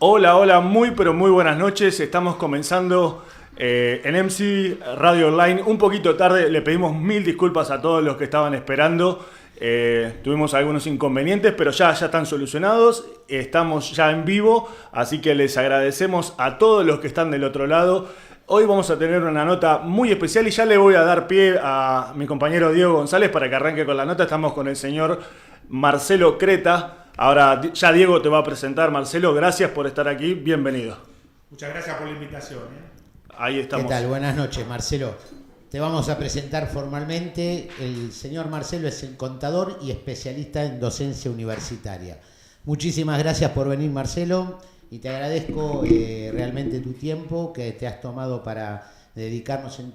Hola, hola, muy pero muy buenas noches. Estamos comenzando en MC Radio Online un poquito tarde. Le pedimos mil disculpas a todos los que estaban esperando. Tuvimos algunos inconvenientes, pero ya están solucionados. Estamos ya en vivo, así que les agradecemos a todos los que están del otro lado. Hoy vamos a tener una nota muy especial y ya le voy a dar pie a mi compañero Diego González para que arranque con la nota. Estamos con el señor Marcelo Creta. Ahora ya Diego te va a presentar. Marcelo, gracias por estar aquí. Bienvenido. Muchas gracias por la invitación. Ahí estamos. ¿Qué tal? Buenas noches, Marcelo. Te vamos a presentar formalmente. El señor Marcelo es el contador y especialista en docencia universitaria. Muchísimas gracias por venir, Marcelo, y te agradezco realmente tu tiempo que te has tomado para dedicarnos en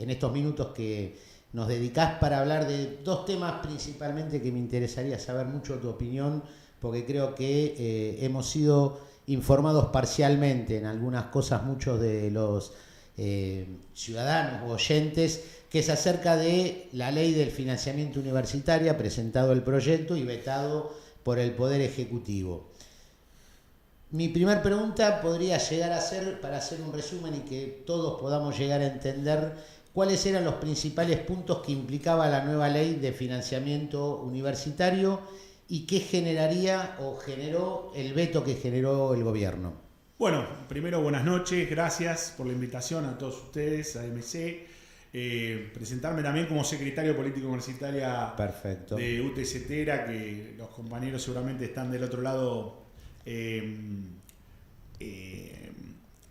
estos minutos que nos dedicás para hablar de dos temas principalmente que me interesaría saber mucho tu opinión, porque creo que hemos sido informados parcialmente en algunas cosas muchos de los ciudadanos o oyentes, que es acerca de la ley del financiamiento universitario, presentado el proyecto y vetado por el Poder Ejecutivo. Mi primera pregunta podría llegar a ser, para hacer un resumen y que todos podamos llegar a entender, ¿cuáles eran los principales puntos que implicaba la nueva ley de financiamiento universitario y qué generaría o generó el veto que generó el gobierno? Bueno, primero buenas noches, gracias por la invitación a todos ustedes, a MC. Presentarme también como secretario de Política Universitaria. Perfecto. De UTC Tera, que los compañeros seguramente están del otro lado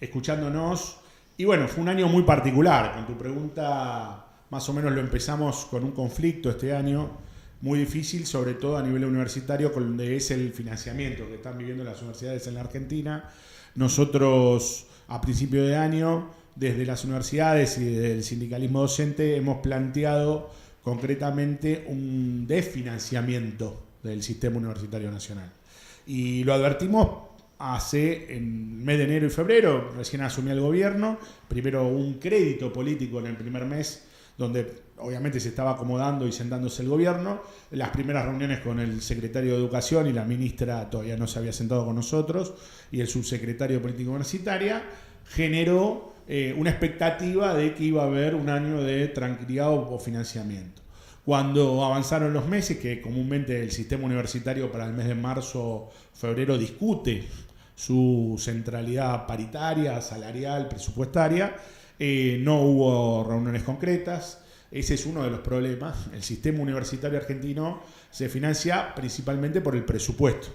escuchándonos. Y bueno, fue un año muy particular. Con tu pregunta, más o menos lo empezamos con un conflicto este año, muy difícil, sobre todo a nivel universitario, con donde es el financiamiento que están viviendo las universidades en la Argentina. Nosotros, a principio de año, desde las universidades y desde el sindicalismo docente, hemos planteado concretamente un desfinanciamiento del sistema universitario nacional. Y lo advertimos hace en el mes de enero y febrero, recién asumí el gobierno, primero un crédito político en el primer mes, donde obviamente se estaba acomodando y sentándose el gobierno. Las primeras reuniones con el secretario de Educación y la ministra todavía no se había sentado con nosotros, y el subsecretario de Política Universitaria generó una expectativa de que iba a haber un año de tranquilidad o financiamiento. Cuando avanzaron los meses, que comúnmente el sistema universitario para el mes de marzo, febrero discute su centralidad paritaria, salarial, presupuestaria, no hubo reuniones concretas. Ese es uno de los problemas. El sistema universitario argentino se financia principalmente por el presupuesto.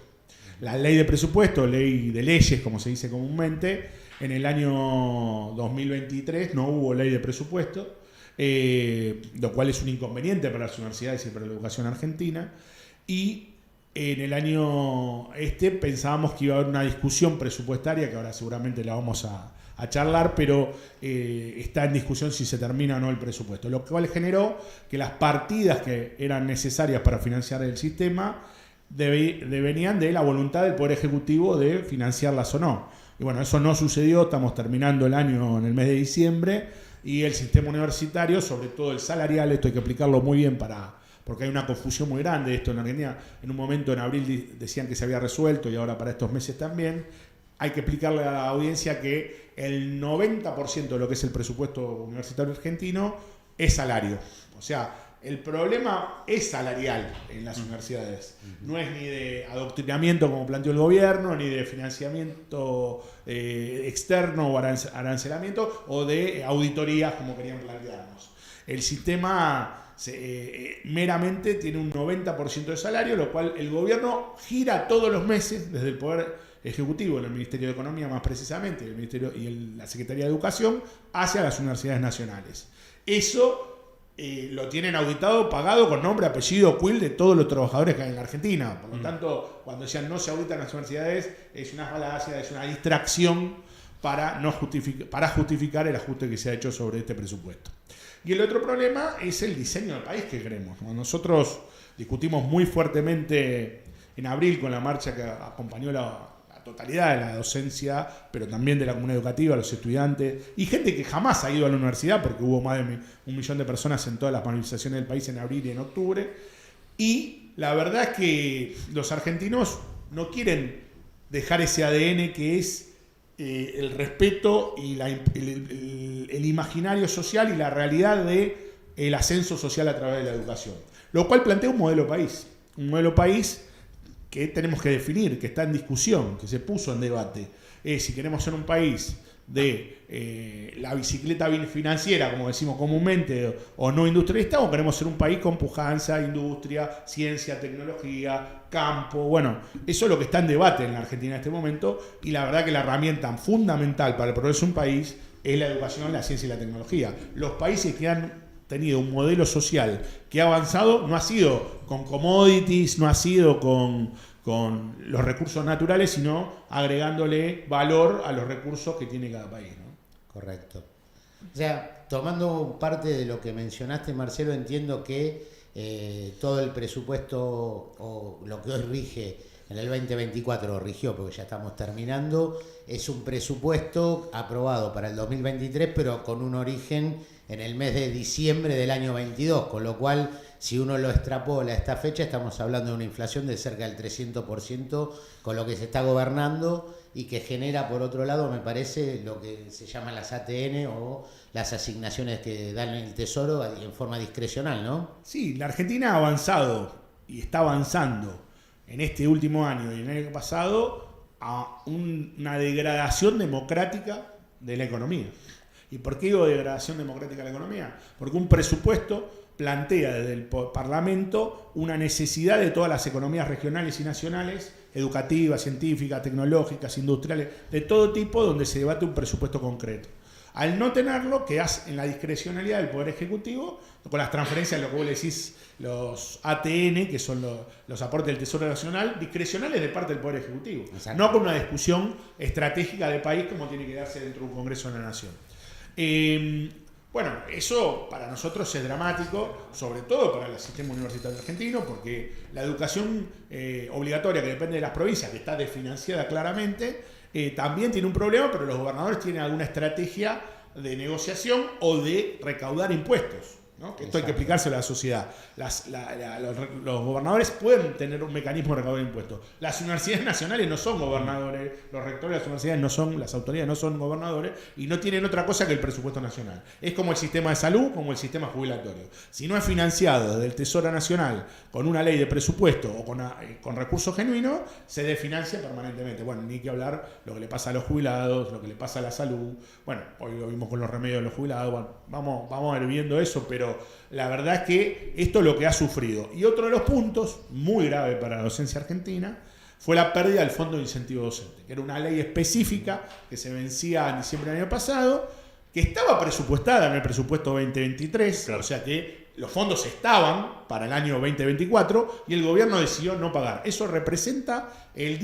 La ley de presupuesto, ley de leyes, como se dice comúnmente, en el año 2023 no hubo ley de presupuesto, lo cual es un inconveniente para las universidades y para la educación argentina. Y en el año pensábamos que iba a haber una discusión presupuestaria, que ahora seguramente la vamos a charlar, pero está en discusión si se termina o no el presupuesto, lo cual generó que las partidas que eran necesarias para financiar el sistema devenían de la voluntad del Poder Ejecutivo de financiarlas o no. Y bueno, eso no sucedió, estamos terminando el año en el mes de diciembre, y el sistema universitario, sobre todo el salarial, esto hay que explicarlo muy bien porque hay una confusión muy grande de esto en Argentina. En un momento en abril decían que se había resuelto y ahora para estos meses también. Hay que explicarle a la audiencia que el 90% de lo que es el presupuesto universitario argentino es salario. O sea, el problema es salarial en las universidades. No es ni de adoctrinamiento como planteó el gobierno, ni de financiamiento externo o arancelamiento, o de auditorías como querían plantearnos. El sistema meramente tiene un 90% de salario, lo cual el gobierno gira todos los meses desde el Poder Ejecutivo, en el Ministerio de Economía más precisamente, el Ministerio y la Secretaría de Educación, hacia las universidades nacionales. Eso lo tienen auditado, pagado con nombre, apellido, quill de todos los trabajadores que hay en la Argentina. Por lo tanto, cuando decían no se auditan las universidades, es una falacia, es una distracción para justificar el ajuste que se ha hecho sobre este presupuesto. Y el otro problema es el diseño del país que queremos. Nosotros discutimos muy fuertemente en abril con la marcha que acompañó la totalidad de la docencia, pero también de la comunidad educativa, los estudiantes y gente que jamás ha ido a la universidad, porque hubo más de 1 millón de personas en todas las manifestaciones del país en abril y en octubre. Y la verdad es que los argentinos no quieren dejar ese ADN que es el respeto y el imaginario social y la realidad del ascenso social a través de la educación. Lo cual plantea un modelo país que tenemos que definir, que está en discusión, que se puso en debate. Si queremos ser un país de la bicicleta financiera, como decimos comúnmente, o no industrialista, o queremos ser un país con pujanza, industria, ciencia, tecnología, campo. Bueno, eso es lo que está en debate en la Argentina en este momento, y la verdad que la herramienta fundamental para el progreso de un país es la educación, la ciencia y la tecnología. Los países que han tenido un modelo social que ha avanzado no ha sido con commodities, no ha sido con los recursos naturales, sino agregándole valor a los recursos que tiene cada país, ¿no? Correcto. O sea, tomando parte de lo que mencionaste, Marcelo, entiendo que todo el presupuesto o lo que hoy rige en el 2024, rigió porque ya estamos terminando, es un presupuesto aprobado para el 2023, pero con un origen en el mes de diciembre del año 22, con lo cual, si uno lo extrapola a esta fecha, estamos hablando de una inflación de cerca del 300% con lo que se está gobernando y que genera, por otro lado, me parece, lo que se llaman las ATN o las asignaciones que dan el Tesoro en forma discrecional, ¿no? Sí, la Argentina ha avanzado y está avanzando en este último año y en el año pasado a una degradación democrática de la economía. ¿Y por qué digo degradación democrática de la economía? Porque un presupuesto plantea desde el Parlamento una necesidad de todas las economías regionales y nacionales, educativas, científicas, tecnológicas, industriales, de todo tipo, donde se debate un presupuesto concreto. Al no tenerlo, quedás en la discrecionalidad del Poder Ejecutivo, con las transferencias, lo que vos le decís, los ATN, que son los aportes del Tesoro Nacional, discrecionales de parte del Poder Ejecutivo. Exacto. No con una discusión estratégica del país como tiene que darse dentro de un Congreso de la Nación. Bueno, eso para nosotros es dramático, sobre todo para el sistema universitario argentino, porque la educación obligatoria que depende de las provincias, que está desfinanciada claramente, también tiene un problema, pero los gobernadores tienen alguna estrategia de negociación o de recaudar impuestos, ¿no? Que esto hay que explicárselo a la sociedad. Los gobernadores pueden tener un mecanismo de recaudar impuestos. Las universidades nacionales no son gobernadores, los rectores de las universidades no son, las autoridades no son gobernadores y no tienen otra cosa que el presupuesto nacional. Es como el sistema de salud, como el sistema jubilatorio. Si no es financiado desde el Tesoro Nacional con una ley de presupuesto o con recursos genuinos, se desfinancia permanentemente. Bueno, ni que hablar lo que le pasa a los jubilados, lo que le pasa a la salud. Bueno, hoy lo vimos con los remedios de los jubilados. Bueno, vamos a ir viendo eso, pero la verdad es que esto es lo que ha sufrido. Y otro de los puntos, muy grave para la docencia argentina, fue la pérdida del Fondo de Incentivo Docente, que era una ley específica que se vencía en diciembre del año pasado, que estaba presupuestada en el presupuesto 2023, claro. O sea que los fondos estaban para el año 2024 y el gobierno decidió no pagar. Eso representa entre el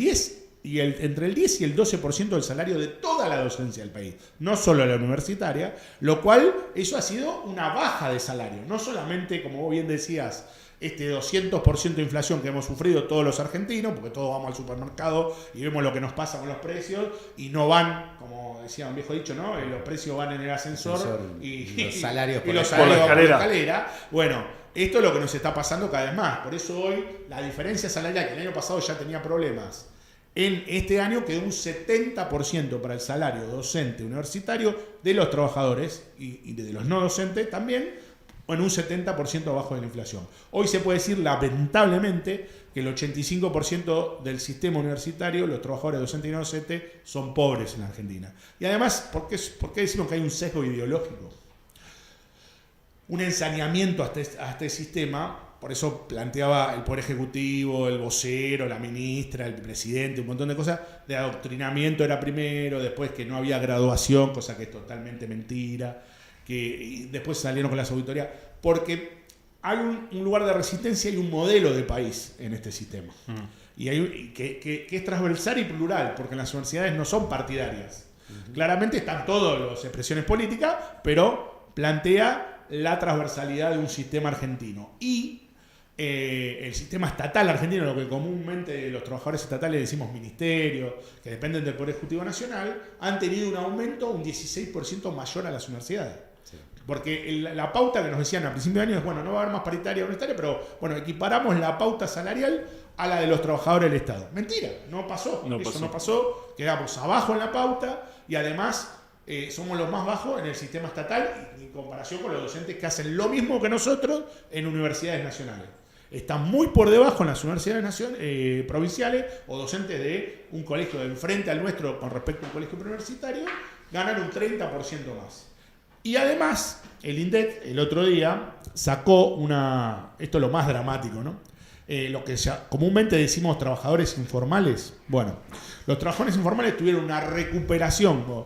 10 y el 12% del salario de toda la docencia del país, no solo la universitaria, lo cual eso ha sido una baja de salario, no solamente, como vos bien decías, este 200% de inflación que hemos sufrido todos los argentinos, porque todos vamos al supermercado y vemos lo que nos pasa con los precios y no van, como decía un viejo dicho, ¿no? Los precios van en el ascensor y los salarios por la escalera. Bueno, esto es lo que nos está pasando cada vez más. Por eso hoy la diferencia salarial, que el año pasado ya tenía problemas, en este año quedó un 70% para el salario docente universitario de los trabajadores y de los no docentes también, en un 70% abajo de la inflación. Hoy se puede decir, lamentablemente, que el 85% del sistema universitario, los trabajadores docentes y no docentes, son pobres en la Argentina. Y además, ¿por qué decimos que hay un sesgo ideológico? Un ensañamiento a este sistema. Por eso planteaba el Poder Ejecutivo, el vocero, la ministra, el presidente, un montón de cosas. De adoctrinamiento era primero, después que no había graduación, cosa que es totalmente mentira. Y después salieron con las auditorías. Porque hay un lugar de resistencia y un modelo de país en este sistema. Y que es transversal y plural, porque las universidades no son partidarias. Claramente están todas las expresiones políticas, pero plantea la transversalidad de un sistema argentino. Y el sistema estatal argentino, lo que comúnmente los trabajadores estatales decimos ministerios, que dependen del Poder Ejecutivo Nacional, han tenido un aumento un 16% mayor a las universidades. Sí. Porque la pauta que nos decían a principio de año es, bueno, no va a haber más paritaria universitaria, pero bueno, equiparamos la pauta salarial a la de los trabajadores del Estado. Mentira, no pasó. Eso no pasó. Quedamos abajo en la pauta y además somos los más bajos en el sistema estatal en comparación con los docentes que hacen lo mismo que nosotros en universidades nacionales. Están muy por debajo en las universidades provinciales o docentes de un colegio de enfrente al nuestro con respecto a un colegio preuniversitario, ganan un 30% más. Y además, el INDEC el otro día sacó esto es lo más dramático, ¿no? Lo que comúnmente decimos trabajadores informales. Bueno, los trabajadores informales tuvieron una recuperación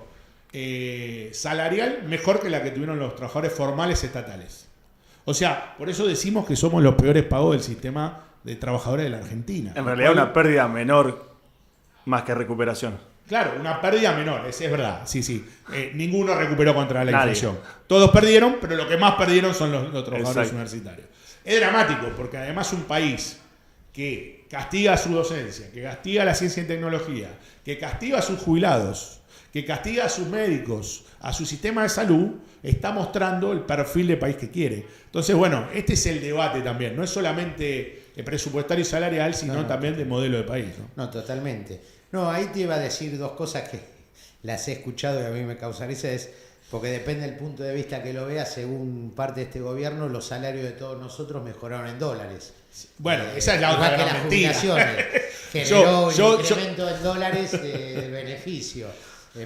salarial mejor que la que tuvieron los trabajadores formales estatales. O sea, por eso decimos que somos los peores pagos del sistema de trabajadores de la Argentina. En realidad una pérdida menor más que recuperación. Claro, una pérdida menor, es verdad, sí. Ninguno recuperó contra la inflación. Todos perdieron, pero lo que más perdieron son los trabajadores universitarios. Es dramático, porque además un país que castiga a su docencia, que castiga a la ciencia y tecnología, que castiga a sus jubilados, que castiga a sus médicos, a su sistema de salud, está mostrando el perfil de país que quiere. Entonces, bueno, este es el debate también. No es solamente presupuestario y salarial, sino también de modelo de país. No, totalmente. No, ahí te iba a decir dos cosas que las he escuchado y a mí me causa risa, porque depende del punto de vista que lo veas, según parte de este gobierno, los salarios de todos nosotros mejoraron en dólares. Bueno, esa es la otra gran mentira. Generó un incremento en dólares de beneficio.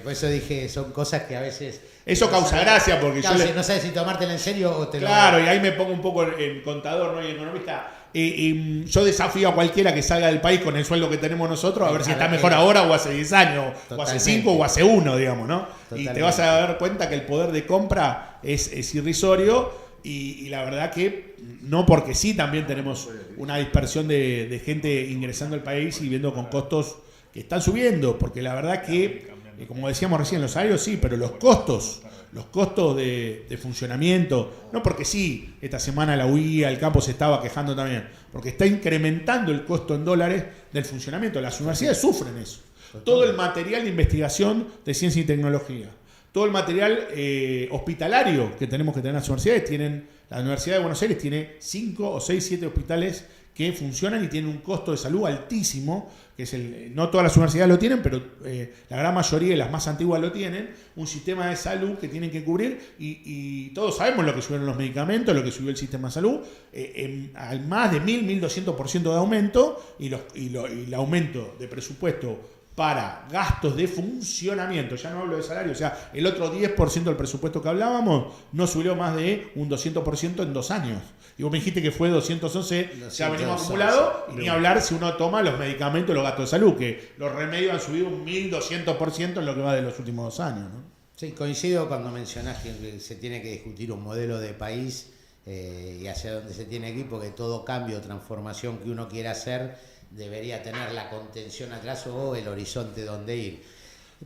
Por eso dije, son cosas que a veces... Eso causa gracia porque no sabes si tomártela en serio o te Claro, y ahí me pongo un poco en contador, ¿no? Y economista. Yo desafío a cualquiera que salga del país con el sueldo que tenemos nosotros a ver si está mejor ahora o hace 10 años, o hace 5 o hace 1, digamos, ¿no? Totalmente. Y te vas a dar cuenta que el poder de compra es irrisorio y la verdad que no, porque sí también tenemos una dispersión de gente ingresando al país y viendo con costos que están subiendo, porque la verdad que... como decíamos recién, los salarios sí, pero los costos de funcionamiento, no porque sí, esta semana la UIA, el campo se estaba quejando también, porque está incrementando el costo en dólares del funcionamiento. Las universidades sufren eso. Todo el material de investigación de ciencia y tecnología, todo el material hospitalario que tenemos que tener las universidades, la Universidad de Buenos Aires tiene 5 o 6, 7 hospitales que funcionan y tienen un costo de salud altísimo, que es no todas las universidades lo tienen, pero la gran mayoría y las más antiguas lo tienen, un sistema de salud que tienen que cubrir y todos sabemos lo que subieron los medicamentos, lo que subió el sistema de salud, al más de 1.200% de aumento y el aumento de presupuesto para gastos de funcionamiento, ya no hablo de salario, o sea, el otro 10% del presupuesto que hablábamos no subió más de un 200% en 2 años. Y vos me dijiste que fue 211, ya venimos acumulados, y ni hablar si uno toma los medicamentos, los gastos de salud, que los remedios han subido un 1.200% en lo que va de los últimos 2 años, ¿no? Sí, coincido cuando mencionás que se tiene que discutir un modelo de país y hacia dónde se tiene que ir, porque todo cambio o transformación que uno quiera hacer debería tener la contención atrás o el horizonte donde ir.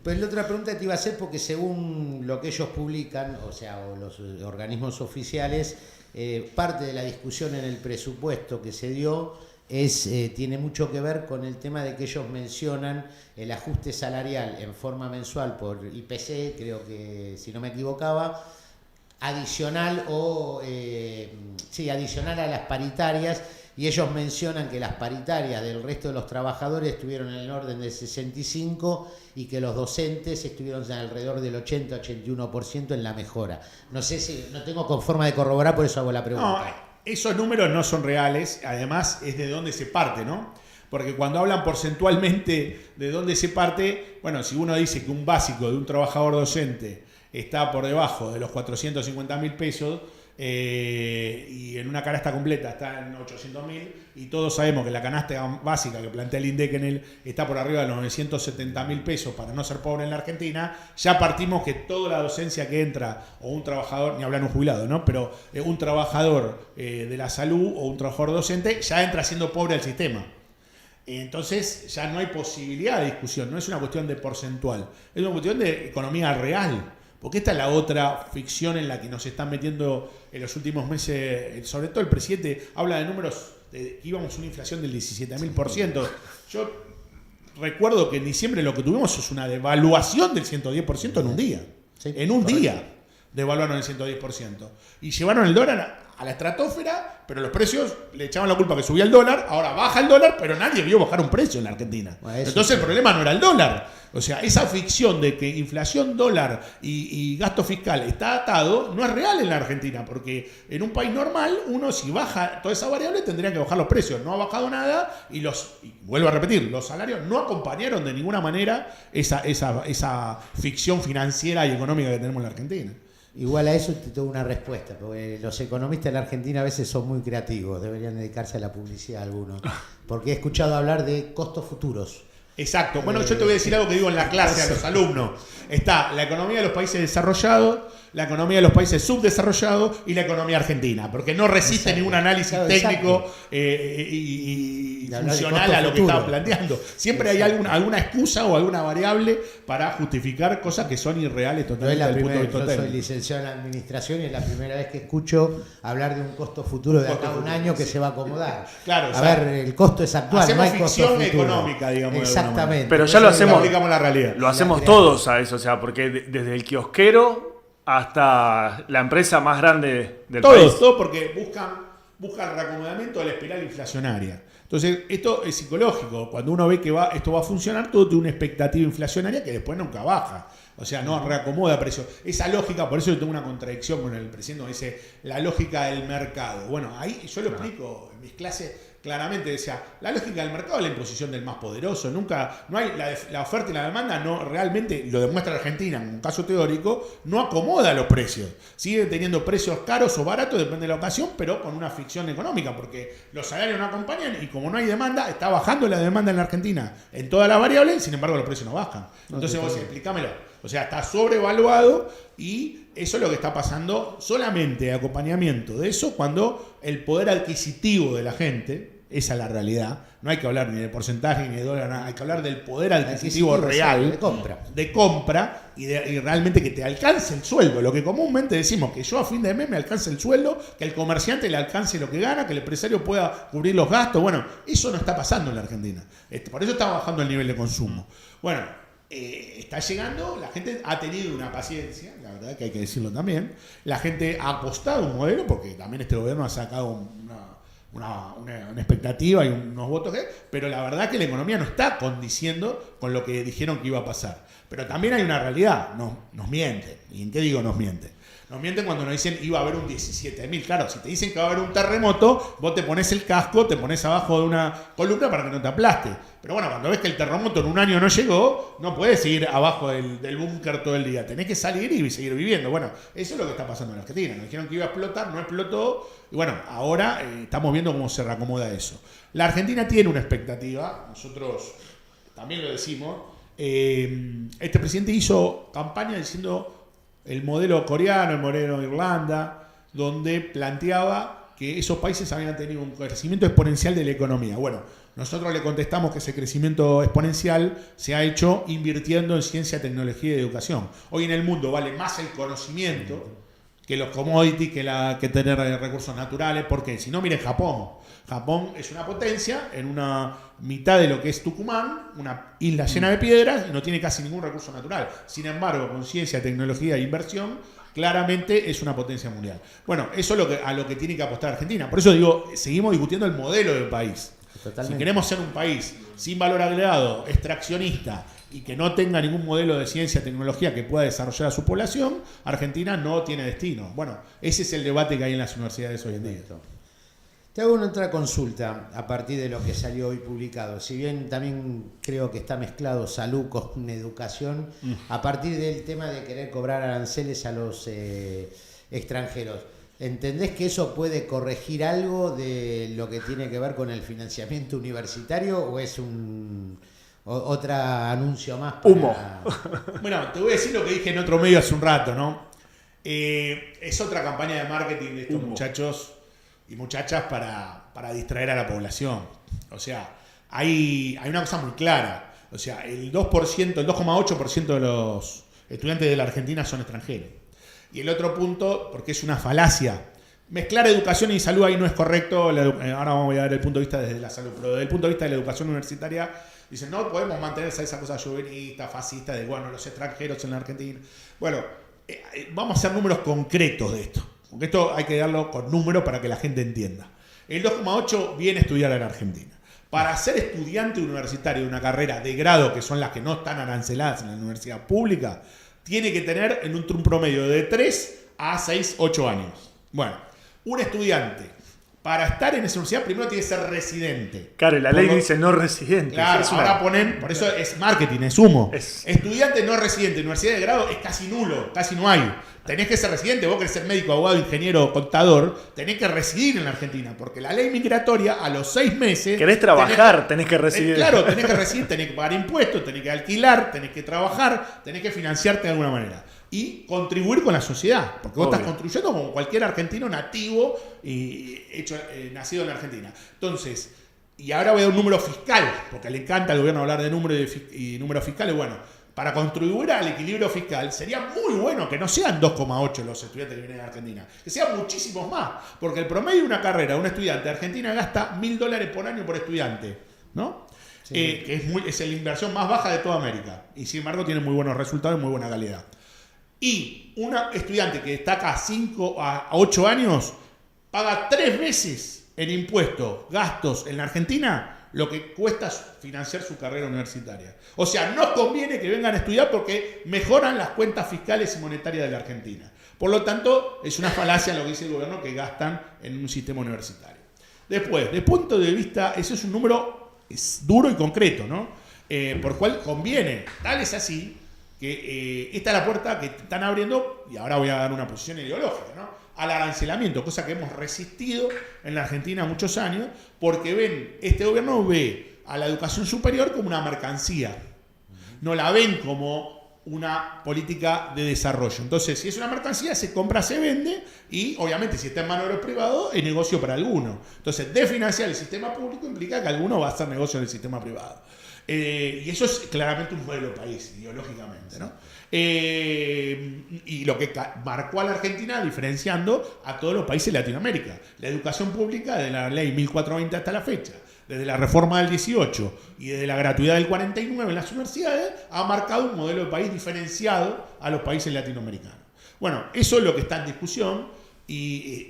Pues la otra pregunta te iba a hacer, porque según lo que ellos publican, o los organismos oficiales, parte de la discusión en el presupuesto que se dio tiene mucho que ver con el tema de que ellos mencionan el ajuste salarial en forma mensual por IPC, creo que si no me equivocaba, adicional adicional a las paritarias, y ellos mencionan que las paritarias del resto de los trabajadores estuvieron en el orden del 65% y que los docentes estuvieron alrededor del 80-81% en la mejora. No sé si, no tengo con forma de corroborar, por eso hago la pregunta. No, esos números no son reales, además es de dónde se parte, ¿no? Porque cuando hablan porcentualmente de dónde se parte, bueno, si uno dice que un básico de un trabajador docente está por debajo de los 450.000 pesos, y en una canasta completa está en 800.000, y todos sabemos que la canasta básica que plantea el INDEC está por arriba de los 970.000 pesos para no ser pobre en la Argentina, ya partimos que toda la docencia que entra, o un trabajador, ni hablar un jubilado, ¿no? Pero un trabajador de la salud o un trabajador docente ya entra siendo pobre al sistema. Entonces ya no hay posibilidad de discusión, no es una cuestión de porcentual, es una cuestión de economía real. Porque esta es la otra ficción en la que nos están metiendo en los últimos meses. Sobre todo el presidente habla de números que íbamos a una inflación del 17.000%. Yo recuerdo que en diciembre lo que tuvimos es una devaluación del 110% en un día. Sí, en un día devaluaron el 110%. Y llevaron el dólar a la estratosfera, pero los precios le echaban la culpa que subía el dólar, ahora baja el dólar, pero nadie vio bajar un precio en la Argentina. Bueno, entonces el problema no era el dólar. O sea, esa ficción de que inflación, dólar y gasto fiscal está atado, no es real en la Argentina, porque en un país normal, uno si baja toda esa variable tendría que bajar los precios. No ha bajado nada y vuelvo a repetir, los salarios no acompañaron de ninguna manera esa ficción financiera y económica que tenemos en la Argentina. Igual a eso te tengo una respuesta, porque los economistas en la Argentina a veces son muy creativos, deberían dedicarse a la publicidad algunos, porque he escuchado hablar de costos futuros. Exacto. Bueno, yo te voy a decir algo que digo en la clase a los alumnos. Está la economía de los países desarrollados, la economía de los países subdesarrollados y la economía argentina, porque no resiste ningún análisis técnico y funcional a lo que estaba planteando. Siempre hay alguna excusa o alguna variable para justificar cosas que son irreales totalmente desde el punto de vista técnico. Yo soy licenciado en administración y es la primera vez que escucho hablar de un costo futuro de acá a un año que se va a acomodar. Claro, a ver, el costo es actual, hacemos no hay costo ficción futuro. Económica, digamos. Exactamente. Pero ya lo hacemos, aplicamos la realidad. Lo hacemos todos a eso, o sea, porque desde el kiosquero hasta la empresa más grande del país. Todos porque buscan el reacomodamiento de la espiral inflacionaria. Entonces, esto es psicológico. Cuando uno ve que esto va a funcionar, todo tiene una expectativa inflacionaria que después nunca baja. O sea, no reacomoda precios. Esa lógica, por eso yo tengo una contradicción con el presidente, dice la lógica del mercado. Bueno, ahí yo lo explico en mis clases claramente. Decía, la lógica del mercado es la imposición del más poderoso. Nunca, no hay la oferta y la demanda, no realmente, lo demuestra Argentina en un caso teórico, no acomoda los precios. Sigue teniendo precios caros o baratos, depende de la ocasión, pero con una ficción económica, porque los salarios no acompañan y como no hay demanda, está bajando la demanda en la Argentina en todas las variables, sin embargo los precios no bajan. Entonces vos explícamelo. O sea, está sobrevaluado y eso es lo que está pasando, solamente acompañamiento de eso cuando el poder adquisitivo de la gente, esa es la realidad, no hay que hablar ni de porcentaje ni de dólar, hay que hablar del poder adquisitivo real de compra y realmente que te alcance el sueldo, lo que comúnmente decimos, que yo a fin de mes me alcance el sueldo, que el comerciante le alcance lo que gana, que el empresario pueda cubrir los gastos. Bueno, eso no está pasando en la Argentina, por eso está bajando el nivel de consumo. Bueno, está llegando, la gente ha tenido una paciencia, la verdad que hay que decirlo también, la gente ha apostado un modelo, porque también este gobierno ha sacado una expectativa y unos votos, pero la verdad que la economía no está condiciendo con lo que dijeron que iba a pasar. Pero también hay una realidad, nos mienten. ¿Y en qué digo nos mienten? Nos mienten cuando nos dicen iba a haber un 17.000. Claro, si te dicen que va a haber un terremoto, vos te pones el casco, te pones abajo de una columna para que no te aplaste. Pero bueno, cuando ves que el terremoto en un año no llegó, no puedes seguir abajo del búnker todo el día. Tenés que salir y seguir viviendo. Bueno, eso es lo que está pasando en Argentina. Nos dijeron que iba a explotar, no explotó. Y bueno, ahora estamos viendo cómo se reacomoda eso. La Argentina tiene una expectativa, nosotros también lo decimos. Este presidente hizo campaña diciendo el modelo coreano, el modelo de Irlanda, donde planteaba que esos países habían tenido un crecimiento exponencial de la economía. Bueno, nosotros le contestamos que ese crecimiento exponencial se ha hecho invirtiendo en ciencia, tecnología y educación. Hoy en el mundo vale más el conocimiento que los commodities, que tener recursos naturales. Porque si no, miren Japón. Japón es una potencia en una mitad de lo que es Tucumán, una isla llena de piedras y no tiene casi ningún recurso natural. Sin embargo, con ciencia, tecnología e inversión, claramente es una potencia mundial. Bueno, eso es a lo que tiene que apostar Argentina. Por eso digo, seguimos discutiendo el modelo del país. Totalmente. Si queremos ser un país sin valor agregado, extraccionista y que no tenga ningún modelo de ciencia, tecnología que pueda desarrollar a su población, Argentina no tiene destino. Bueno, ese es el debate que hay en las universidades hoy en día. Te hago una otra consulta a partir de lo que salió hoy publicado. Si bien también creo que está mezclado salud con educación, a partir del tema de querer cobrar aranceles a los extranjeros, ¿entendés que eso puede corregir algo de lo que tiene que ver con el financiamiento universitario o es otro anuncio más? Humo. Bueno, te voy a decir lo que dije en otro medio hace un rato, ¿no? Es otra campaña de marketing de estos muchachos y muchachas para distraer a la población. O sea, hay una cosa muy clara. O sea, el 2,8% de los estudiantes de la Argentina son extranjeros. Y el otro punto, porque es una falacia, mezclar educación y salud ahí no es correcto. Ahora vamos a ver el punto de vista desde la salud, pero desde el punto de vista de la educación universitaria, dicen, no podemos mantener esa cosa chauvinista, fascista, de bueno, los extranjeros en la Argentina. Bueno, vamos a hacer números concretos de esto. porque esto hay que darlo con números para que la gente entienda. El 2,8 viene a estudiar en Argentina. Para ser estudiante universitario de una carrera de grado, que son las que no están aranceladas en la universidad pública, tiene que tener en un promedio de 3 a 6, 8 años. Bueno, un estudiante, para estar en esa universidad, primero tiene que ser residente. Claro, y la ley dice no residente. Claro, Es ahora ponen, por eso es marketing, es humo. Es- Estudiante no residente, universidad de grado es casi nulo, casi no hay. Tenés que ser residente, vos querés ser médico, abogado, ingeniero, contador, tenés que residir en la Argentina, porque la ley migratoria a los 6 meses... Querés trabajar, tenés que residir. Claro, tenés que residir, tenés que pagar impuestos, tenés que alquilar, tenés que trabajar, tenés que financiarte de alguna manera. Y contribuir con la sociedad, porque vos Obvio. estás construyendo como cualquier argentino nativo y nacido en la Argentina. Entonces, y ahora voy a dar un número fiscal, porque le encanta al gobierno hablar de números y números fiscales. Bueno, para contribuir al equilibrio fiscal sería muy bueno que no sean 2,8 los estudiantes que vienen de Argentina, que sean muchísimos más, porque el promedio de una carrera de un estudiante de Argentina gasta $1.000 por año por estudiante, ¿no? Sí. Que es la inversión más baja de toda América, y sin embargo tiene muy buenos resultados y muy buena calidad. Y un estudiante que está acá 5 a 8 años paga 3 veces en impuestos, gastos en la Argentina, lo que cuesta financiar su carrera universitaria. O sea, no conviene que vengan a estudiar porque mejoran las cuentas fiscales y monetarias de la Argentina. Por lo tanto, es una falacia lo que dice el gobierno que gastan en un sistema universitario. Después, desde el punto de vista, eso es un número duro y concreto, ¿no? Por cual conviene. Tal es así que esta es la puerta que están abriendo, y ahora voy a dar una posición ideológica, ¿no? Al arancelamiento, cosa que hemos resistido en la Argentina muchos años, porque este gobierno ve a la educación superior como una mercancía, no la ven como una política de desarrollo. Entonces, si es una mercancía, se compra, se vende, y obviamente si está en manos de los privados, es negocio para alguno. Entonces, desfinanciar el sistema público implica que alguno va a hacer negocio en el sistema privado. Y eso es claramente un modelo de país, ideológicamente, ¿no? Y lo que marcó a la Argentina diferenciando a todos los países de Latinoamérica. La educación pública, de la ley 1420 hasta la fecha, desde la reforma del 18 y desde la gratuidad del 49 en las universidades, ha marcado un modelo de país diferenciado a los países latinoamericanos. Bueno, eso es lo que está en discusión.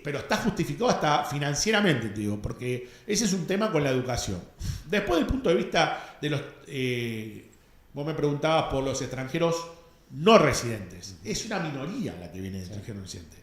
Pero está justificado hasta financieramente, te digo, porque ese es un tema con la educación. Después, del punto de vista de los... vos me preguntabas por los extranjeros no residentes. Es una minoría la que viene de extranjeros no residentes.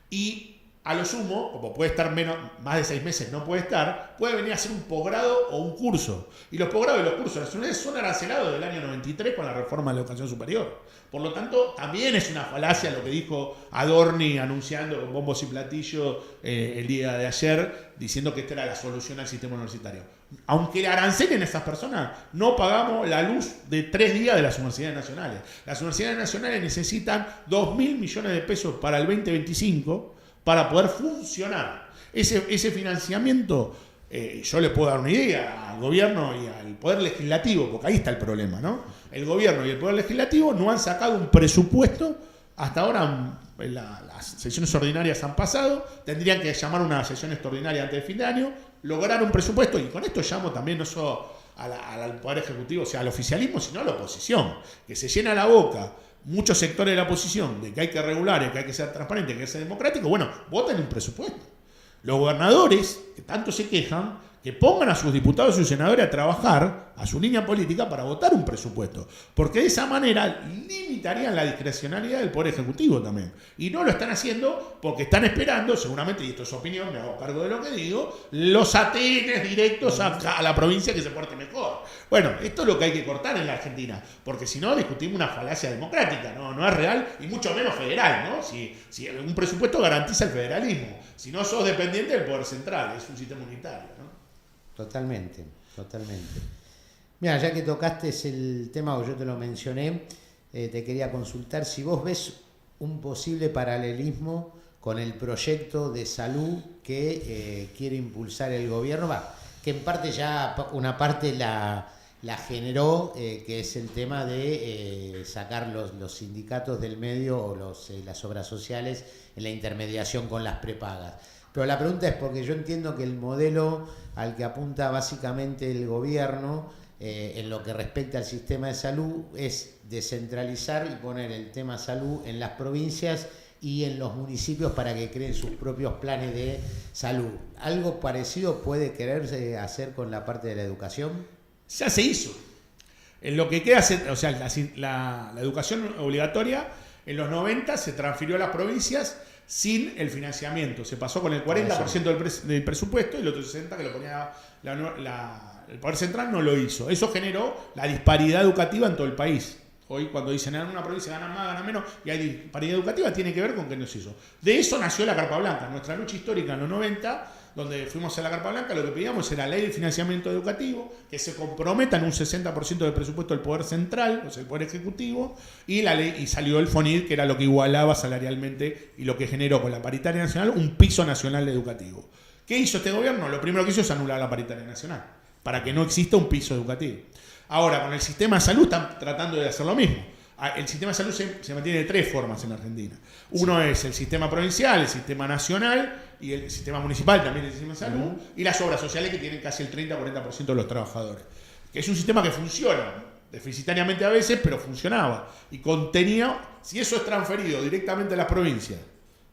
Y a lo sumo, como puede estar más de 6 meses, no puede estar, puede venir a hacer un posgrado o un curso. Y los posgrados y los cursos nacionales son arancelados desde el año 93 con la reforma de la educación superior. Por lo tanto, también es una falacia lo que dijo Adorni anunciando con bombos y platillos el día de ayer, diciendo que esta era la solución al sistema universitario. Aunque le arancelen a esas personas, no pagamos la luz de 3 días de las universidades nacionales. Las universidades nacionales necesitan 2.000 millones de pesos para el 2025 para poder funcionar. Ese financiamiento, yo le puedo dar una idea al gobierno y al Poder Legislativo, porque ahí está el problema, ¿no? El gobierno y el Poder Legislativo no han sacado un presupuesto, hasta ahora las sesiones ordinarias han pasado, tendrían que llamar una sesión extraordinaria antes del fin de año, lograr un presupuesto, y con esto llamo también no solo al Poder Ejecutivo, o sea, al oficialismo, sino a la oposición, que se llena la boca muchos sectores de la oposición de que hay que regular, que hay que ser transparente, que hay que ser democrático. Bueno, voten un presupuesto. Los gobernadores, que tanto se quejan, que pongan a sus diputados y sus senadores a trabajar a su línea política para votar un presupuesto. Porque de esa manera limitarían la discrecionalidad del Poder Ejecutivo también. Y no lo están haciendo porque están esperando, seguramente, y esto es opinión, me hago cargo de lo que digo, los ATNs directos a la provincia que se porte mejor. Bueno, esto es lo que hay que cortar en la Argentina, porque si no discutimos una falacia democrática, no es real, y mucho menos federal, ¿no? Si un presupuesto garantiza el federalismo, si no sos dependiente del Poder Central, es un sistema unitario, ¿no? Totalmente, totalmente. Mira, ya que tocaste el tema, o yo te lo mencioné, te quería consultar si vos ves un posible paralelismo con el proyecto de salud que quiere impulsar el gobierno, que en parte ya una parte la generó, que es el tema de sacar los sindicatos del medio o las obras sociales en la intermediación con las prepagas. Pero la pregunta es porque yo entiendo que el modelo al que apunta básicamente el gobierno en lo que respecta al sistema de salud es descentralizar y poner el tema salud en las provincias y en los municipios para que creen sus propios planes de salud. ¿Algo parecido puede quererse hacer con la parte de la educación? Ya se hizo. En lo que queda, o sea, la educación obligatoria en los 90 se transfirió a las provincias sin el financiamiento. Se pasó con el 40% del presupuesto y el otro 60% que lo ponía el Poder Central no lo hizo. Eso generó la disparidad educativa en todo el país. Hoy cuando dicen en una provincia ganan más, ganan menos y hay disparidad educativa, tiene que ver con que no se hizo. De eso nació la Carpa Blanca. Nuestra lucha histórica en los 90, donde fuimos a la Carpa Blanca, lo que pedíamos era ley de financiamiento educativo, que se comprometan un 60% del presupuesto del Poder Central, o sea, el Poder Ejecutivo, y la ley, y salió el FONID, que era lo que igualaba salarialmente y lo que generó con la paritaria nacional un piso nacional educativo. ¿Qué hizo este gobierno? Lo primero que hizo es anular la paritaria nacional, para que no exista un piso educativo. Ahora, con el sistema de salud están tratando de hacer lo mismo. El sistema de salud se mantiene de tres formas en Argentina. Uno es el sistema provincial, el sistema nacional y el sistema municipal, también el sistema de salud, y las obras sociales que tienen casi el 30-40% de los trabajadores. Que es un sistema que funciona, deficitariamente a veces, pero funcionaba. Y contenía, si eso es transferido directamente a las provincias,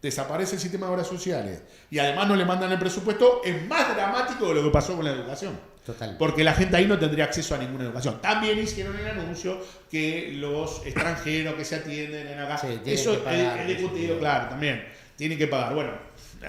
desaparece el sistema de obras sociales y además no le mandan el presupuesto, es más dramático de lo que pasó con la educación. Total. Porque la gente ahí no tendría acceso a ninguna educación. También hicieron el anuncio que los extranjeros que se atienden en acá, eso es discutido, claro, también, tienen que pagar. Bueno,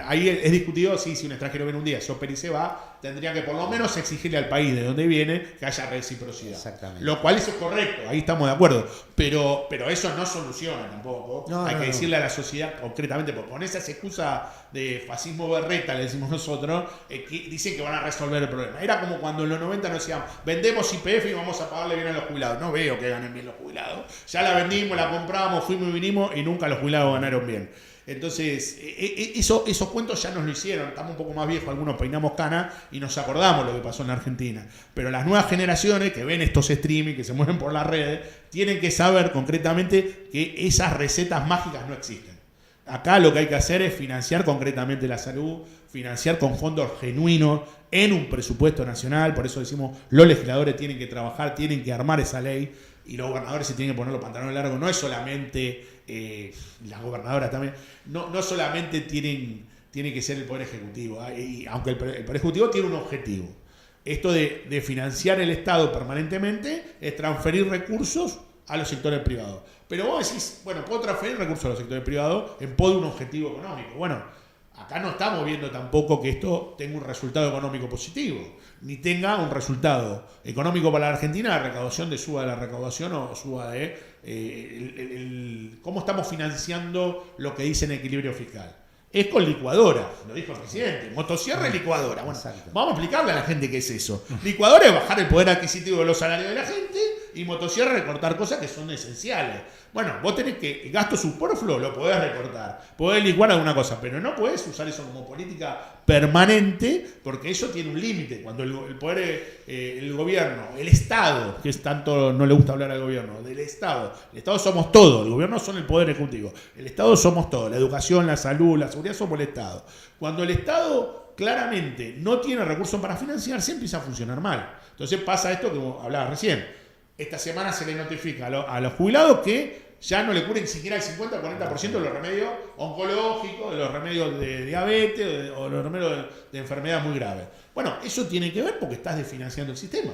ahí es discutido si un extranjero viene un día, se opera y se va, tendría que por lo menos exigirle al país de donde viene que haya reciprocidad. Exactamente. Lo cual eso es correcto, ahí estamos de acuerdo. Pero eso no soluciona tampoco. Hay que decirle a la sociedad concretamente, porque con esas excusas de fascismo berreta, le decimos nosotros, que dicen que van a resolver el problema. Era como cuando en los 90 nos decían, vendemos YPF y vamos a pagarle bien a los jubilados. No veo que ganen bien los jubilados. Ya la vendimos, la compramos, fuimos y vinimos y nunca los jubilados ganaron bien. Entonces, esos cuentos ya nos lo hicieron, estamos un poco más viejos, algunos peinamos cana y nos acordamos lo que pasó en la Argentina. Pero las nuevas generaciones que ven estos streaming, que se mueven por las redes, tienen que saber concretamente que esas recetas mágicas no existen. Acá lo que hay que hacer es financiar concretamente la salud, financiar con fondos genuinos en un presupuesto nacional, por eso decimos los legisladores tienen que trabajar, tienen que armar esa ley y los gobernadores se tienen que poner los pantalones largos, no es solamente... las gobernadoras también, no solamente tiene que ser el Poder Ejecutivo, aunque el Poder Ejecutivo tiene un objetivo. Esto de financiar el Estado permanentemente es transferir recursos a los sectores privados. Pero vos decís, bueno, puedo transferir recursos a los sectores privados en pos de un objetivo económico. Bueno, acá no estamos viendo tampoco que esto tenga un resultado económico positivo, ni tenga un resultado económico para la Argentina, la recaudación de suba de la recaudación o suba de cómo estamos financiando lo que dice en equilibrio fiscal. Es con licuadora, lo dijo el presidente, motosierra y licuadora. Bueno, vamos a explicarle a la gente qué es eso. Licuadora es bajar el poder adquisitivo de los salarios de la gente y motosierra es recortar cosas que son esenciales. Bueno, vos tenés que, el gasto superfluo lo podés recortar, podés licuar alguna cosa, pero no podés usar eso como política permanente, porque eso tiene un límite. Cuando el poder, el gobierno, el Estado, que es tanto no le gusta hablar al gobierno, del Estado, el Estado somos todos, el gobierno son el poder ejecutivo, el Estado somos todos, la educación, la salud, la seguridad somos el Estado. Cuando el Estado claramente no tiene recursos para financiarse, empieza a funcionar mal. Entonces pasa esto que hablabas recién. Esta semana se le notifica a los jubilados que ya no le cubren siquiera el 50 o 40% de los remedios oncológicos, de los remedios de diabetes o los remedios de enfermedades muy graves. Bueno, eso tiene que ver porque estás desfinanciando el sistema.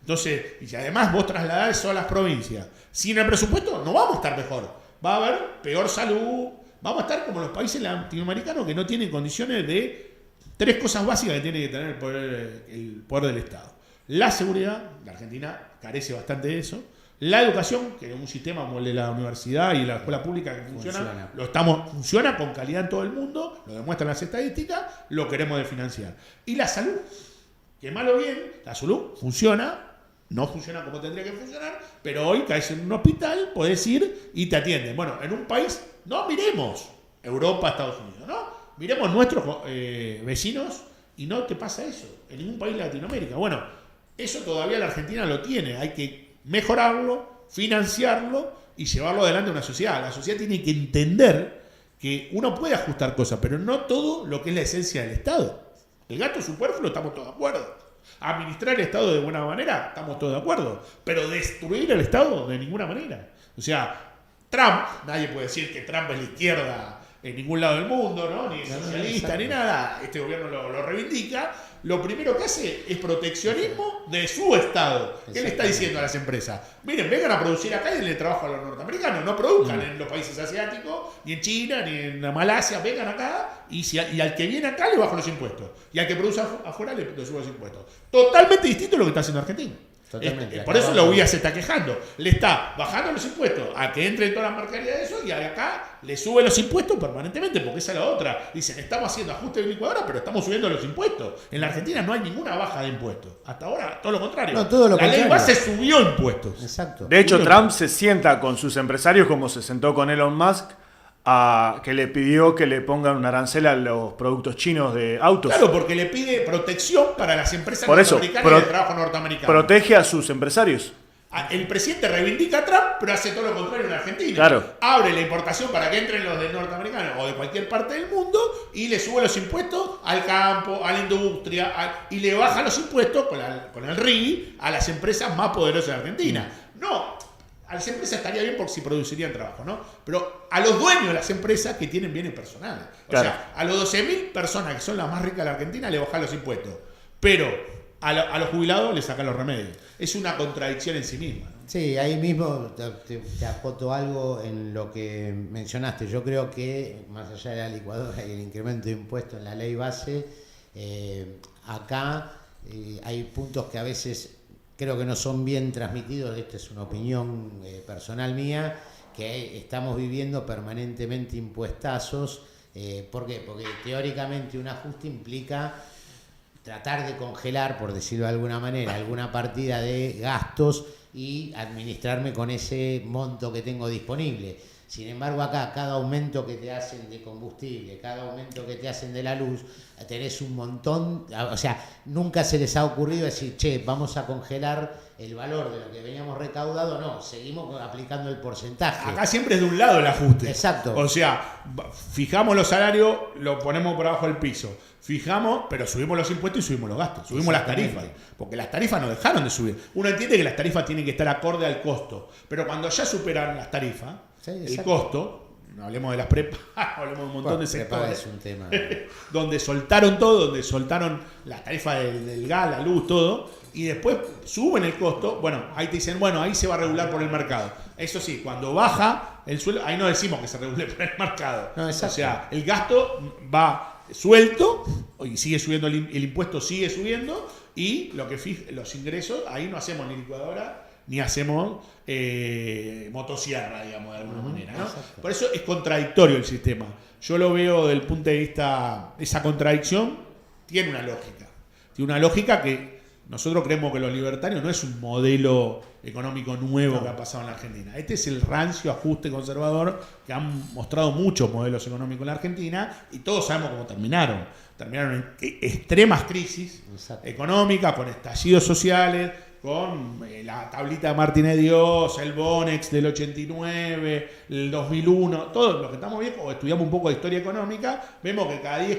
Entonces, y si además vos trasladás eso a las provincias, sin el presupuesto no vamos a estar mejor. Va a haber peor salud, vamos a estar como los países latinoamericanos que no tienen condiciones de tres cosas básicas que tiene que tener el poder del Estado. La seguridad, la Argentina carece bastante de eso. La educación, que es un sistema como el de la universidad y la escuela pública que funciona con calidad en todo el mundo, lo demuestran las estadísticas, lo queremos financiar. Y la salud, que mal o bien, la salud funciona, no funciona como tendría que funcionar, pero hoy caes en un hospital, podés ir y te atienden. Bueno, en un país, no miremos Europa, Estados Unidos, ¿no? Miremos nuestros vecinos y no te pasa eso, en ningún país de Latinoamérica. Bueno, eso todavía la Argentina lo tiene, hay que mejorarlo, financiarlo y llevarlo adelante a una sociedad. La sociedad tiene que entender que uno puede ajustar cosas, pero no todo lo que es la esencia del Estado. El gasto superfluo, estamos todos de acuerdo. Administrar el Estado de buena manera, estamos todos de acuerdo. Pero destruir el Estado de ninguna manera. O sea, Trump, nadie puede decir que Trump es la izquierda en ningún lado del mundo, ¿no? Ni es socialista, ni nada. Este gobierno lo reivindica. Lo primero que hace es proteccionismo de su Estado. ¿Qué le está diciendo a las empresas? Miren, vengan a producir acá y denle trabajo a los norteamericanos. No produzcan en los países asiáticos, ni en China, ni en Malasia. Vengan acá y al que viene acá le bajo los impuestos. Y al que produce afuera le subo los impuestos. Totalmente distinto a lo que está haciendo Argentina. Por eso la UIA se está quejando. Le está bajando los impuestos a que entre en todas las mercaderías de eso y acá le sube los impuestos permanentemente, porque esa es la otra. Dicen, estamos haciendo ajuste de licuadora, pero estamos subiendo los impuestos. En la Argentina no hay ninguna baja de impuestos. Hasta ahora, todo lo contrario. No, todo lo la contrario. ley base subió impuestos. Exacto. De hecho, Trump se sienta con sus empresarios como se sentó con Elon Musk, que le pidió que le pongan un arancel a los productos chinos de autos. Claro, porque le pide protección para las empresas Por eso, norteamericanas y el trabajo norteamericano. Protege a sus empresarios. El presidente reivindica a Trump, pero hace todo lo contrario en Argentina. Claro. Abre la importación para que entren los de norteamericanos o de cualquier parte del mundo y le sube los impuestos al campo, a la industria, y le baja los impuestos con el RI a las empresas más poderosas de Argentina. No, a las empresas estaría bien porque si producirían trabajo, ¿no? Pero a los dueños de las empresas que tienen bienes personales. O sea, a los 12.000 personas que son las más ricas de la Argentina le bajan los impuestos. Pero a los jubilados le sacan los remedios. Es una contradicción en sí misma, ¿no? Sí, ahí mismo te acoto algo en lo que mencionaste. Yo creo que, más allá de la licuadora y el incremento de impuestos en la ley base, acá hay puntos que a veces creo que no son bien transmitidos. Esta es una opinión personal mía, que estamos viviendo permanentemente impuestazos. ¿Por qué? Porque teóricamente un ajuste implica tratar de congelar, por decirlo de alguna manera, alguna partida de gastos y administrarme con ese monto que tengo disponible. Sin embargo, acá, cada aumento que te hacen de combustible, cada aumento que te hacen de la luz, tenés un montón. O sea, nunca se les ha ocurrido decir, che, vamos a congelar el valor de lo que veníamos recaudado. No, seguimos aplicando el porcentaje. Acá siempre es de un lado el ajuste. Exacto. O sea, fijamos los salarios, lo ponemos por abajo del piso. Fijamos, pero subimos los impuestos y subimos los gastos. Subimos las tarifas. Porque las tarifas no dejaron de subir. Uno entiende que las tarifas tienen que estar acorde al costo. Pero cuando ya superan las tarifas, el costo, no hablemos de las prepas, hablemos de un montón de sectores. Es un tema. Donde soltaron todo, donde soltaron las tarifas del gas, la luz, todo. Y después suben el costo. Bueno, ahí te dicen, bueno, ahí se va a regular por el mercado. Eso sí, cuando baja el sueldo, ahí no decimos que se regule por el mercado. No, o sea, el gasto va suelto y sigue subiendo, el impuesto sigue subiendo, y lo que los ingresos, ahí no hacemos ni licuadora ni hacemos motosierra, digamos, de alguna manera, ¿no? Por eso es contradictorio el sistema. Yo lo veo desde el punto de vista, esa contradicción tiene una lógica. Tiene una lógica que nosotros creemos que los libertarios no es un modelo económico nuevo que ha pasado en la Argentina. Este es el rancio ajuste conservador que han mostrado muchos modelos económicos en la Argentina, y todos sabemos cómo terminaron. Terminaron en extremas crisis económicas, con estallidos sociales, con la tablita de Martínez de Dios, el Bonex del 89, el 2001, todos los que estamos viejos o estudiamos un poco de historia económica, vemos que cada 10,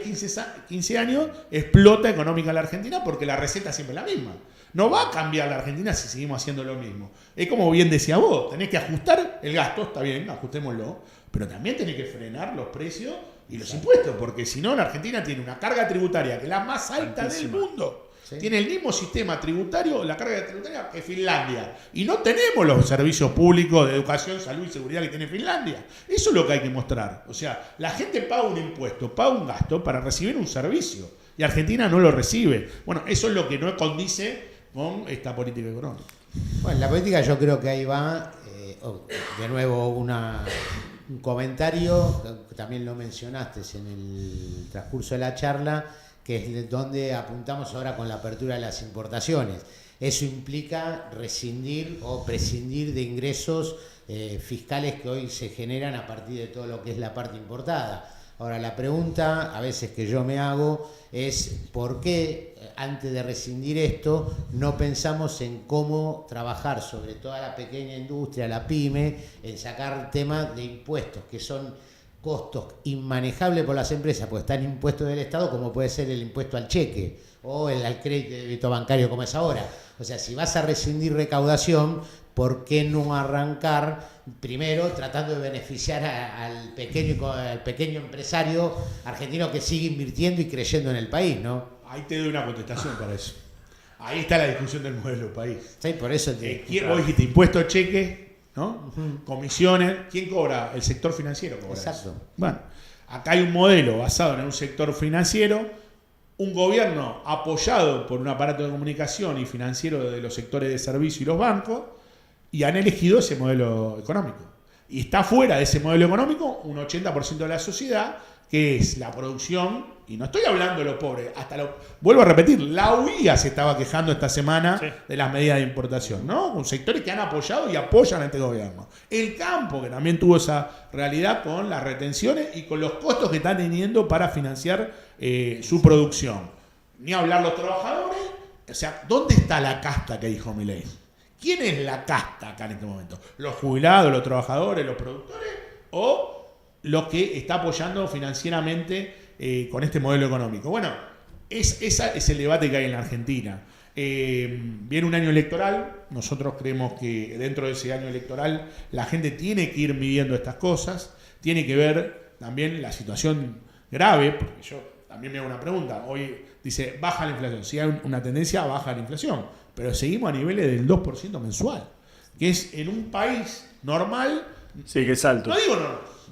15 años explota económica la Argentina, porque la receta siempre es la misma. No va a cambiar la Argentina si seguimos haciendo lo mismo. Es como bien decía vos, tenés que ajustar el gasto, está bien, ajustémoslo, pero también tenés que frenar los precios y los impuestos, porque si no, la Argentina tiene una carga tributaria que es la más alta del mundo. Sí. Tiene el mismo sistema tributario, la carga tributaria, que Finlandia. Y no tenemos los servicios públicos de educación, salud y seguridad que tiene Finlandia. Eso es lo que hay que mostrar. O sea, la gente paga un impuesto, paga un gasto para recibir un servicio. Y Argentina no lo recibe. Bueno, eso es lo que no condice con esta política económica. Bueno, la política, yo creo que ahí va, de nuevo un comentario, también lo mencionaste en el transcurso de la charla, que es donde apuntamos ahora con la apertura de las importaciones. Eso implica rescindir o prescindir de ingresos fiscales que hoy se generan a partir de todo lo que es la parte importada. Ahora, la pregunta a veces que yo me hago es ¿por qué antes de rescindir esto no pensamos en cómo trabajar sobre toda la pequeña industria, la pyme, en sacar temas de impuestos que son costos inmanejables por las empresas, porque están impuestos del Estado, como puede ser el impuesto al cheque o el al crédito bancario como es ahora? O sea, si vas a rescindir recaudación, ¿por qué no arrancar primero tratando de beneficiar al pequeño empresario argentino que sigue invirtiendo y creyendo en el país, ¿no? Ahí te doy una contestación para eso. Ahí está la discusión del modelo país. Sí, por eso vos dijiste impuesto cheque, ¿no? Comisiones. ¿Quién cobra? El sector financiero cobra. Exacto. Eso. Bueno, acá hay un modelo basado en un sector financiero, un gobierno apoyado por un aparato de comunicación y financiero de los sectores de servicio y los bancos, y han elegido ese modelo económico. Y está fuera de ese modelo económico un 80% de la sociedad, que es la producción, y no estoy hablando de los pobres, vuelvo a repetir, la UIA se estaba quejando esta semana de las medidas de importación, ¿no? Con sectores que han apoyado y apoyan a este gobierno. El campo, que también tuvo esa realidad con las retenciones y con los costos que están teniendo para financiar su producción. Ni hablar los trabajadores, o sea, ¿dónde está la casta que dijo Milei? ¿Quién es la casta acá en este momento? ¿Los jubilados, los trabajadores, los productores o los que está apoyando financieramente con este modelo económico? Bueno, ese es el debate que hay en la Argentina. Viene un año electoral, nosotros creemos que dentro de ese año electoral la gente tiene que ir midiendo estas cosas, tiene que ver también la situación grave, porque yo también me hago una pregunta, hoy dice, baja la inflación, sí hay una tendencia a bajar la inflación, pero seguimos a niveles del 2% mensual, que es en un país normal. Sí, que es alto. No digo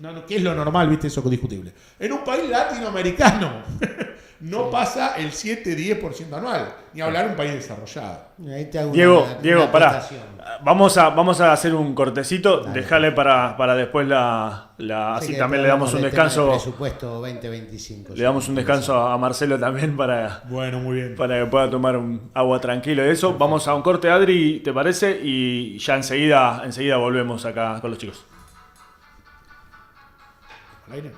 no, ¿qué es lo normal? ¿Viste? Eso es discutible. En un país latinoamericano no pasa el 7-10% anual, ni hablar de un país desarrollado. Diego, pará. Vamos a hacer un cortecito, dejale para después así también le damos un descanso. Presupuesto 2025. Le damos un descanso a Marcelo también para muy bien. Para que pueda tomar un agua tranquilo y eso. Vamos a un corte, Adri, ¿te parece? Y ya enseguida volvemos acá con los chicos. ¿Al aire?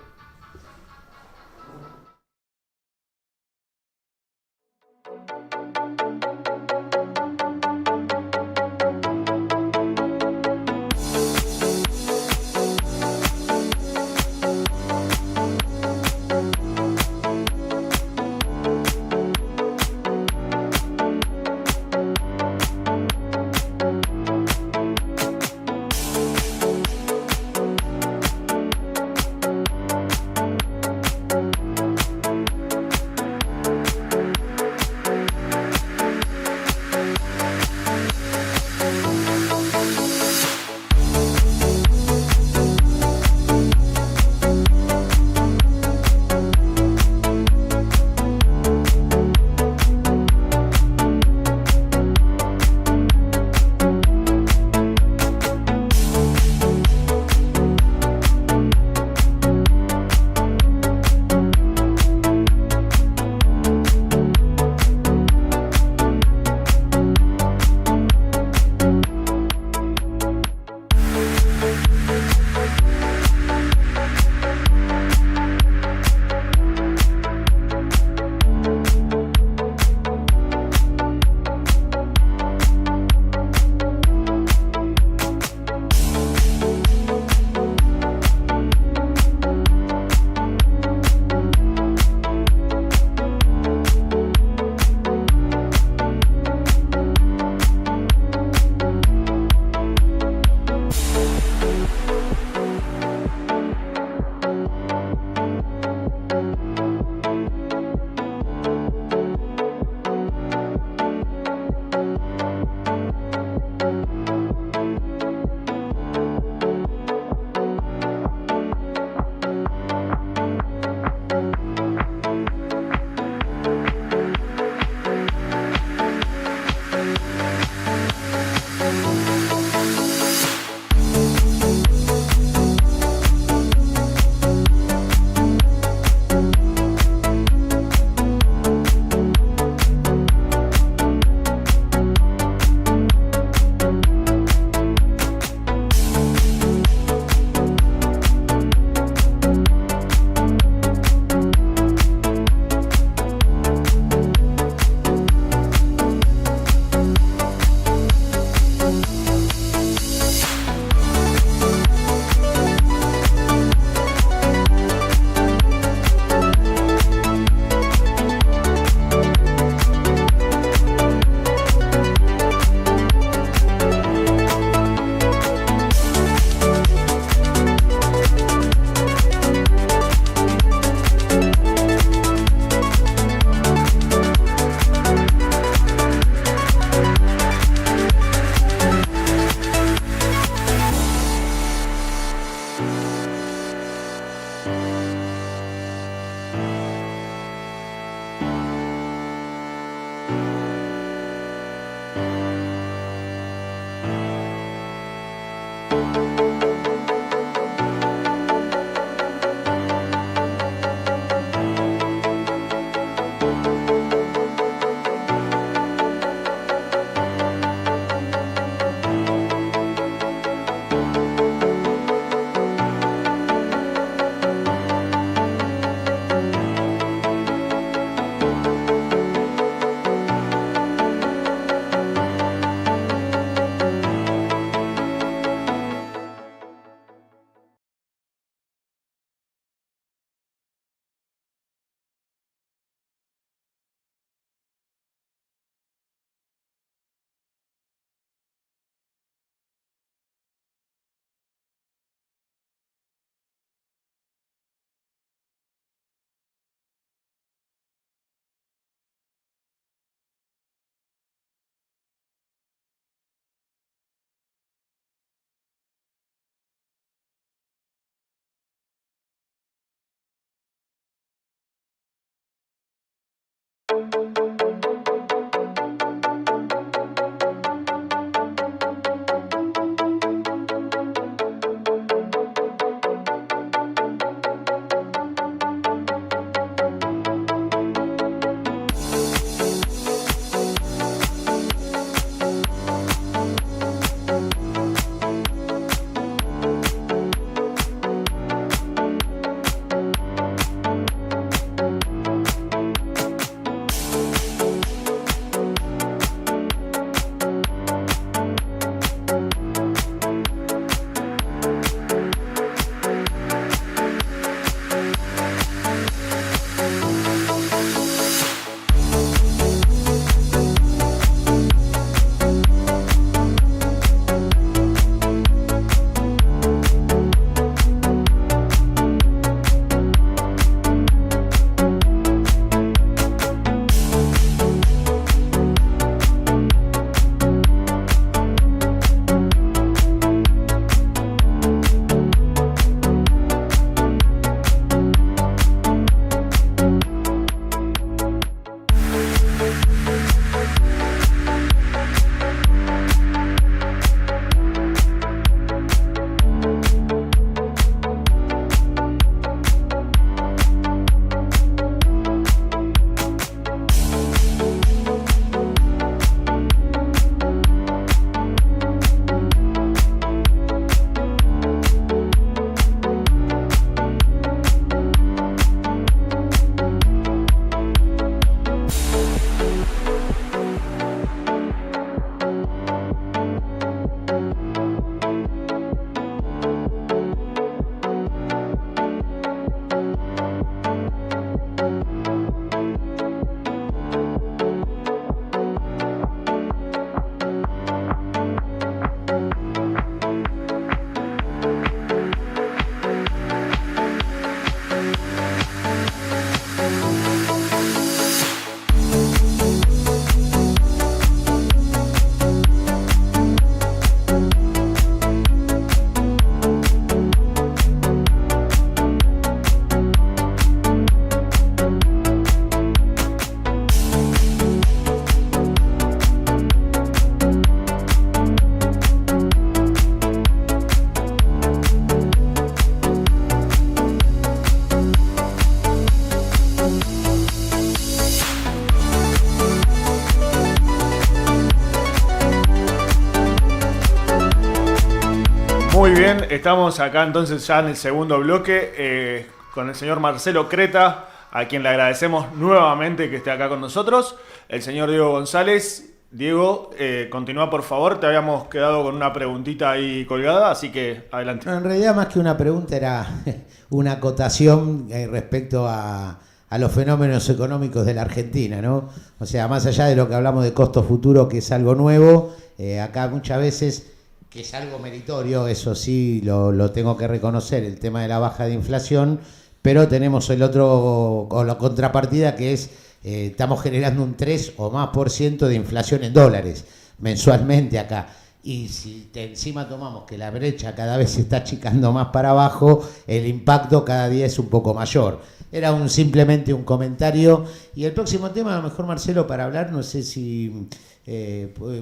Muy bien, estamos acá entonces ya en el segundo bloque con el señor Marcelo Creta, a quien le agradecemos nuevamente que esté acá con nosotros. El señor Diego González. Diego, continúa por favor, te habíamos quedado con una preguntita ahí colgada, así que adelante. No, en realidad más que una pregunta era una acotación respecto a los fenómenos económicos de la Argentina, ¿no? O sea, más allá de lo que hablamos de costo futuro, que es algo nuevo, acá muchas veces, que es algo meritorio, eso sí lo tengo que reconocer, el tema de la baja de inflación, pero tenemos el otro, o la contrapartida, que es estamos generando un 3 o más % de inflación en dólares mensualmente acá. Y si encima tomamos que la brecha cada vez se está achicando más para abajo, el impacto cada día es un poco mayor. Era simplemente un comentario. Y el próximo tema, a lo mejor Marcelo, para hablar, no sé si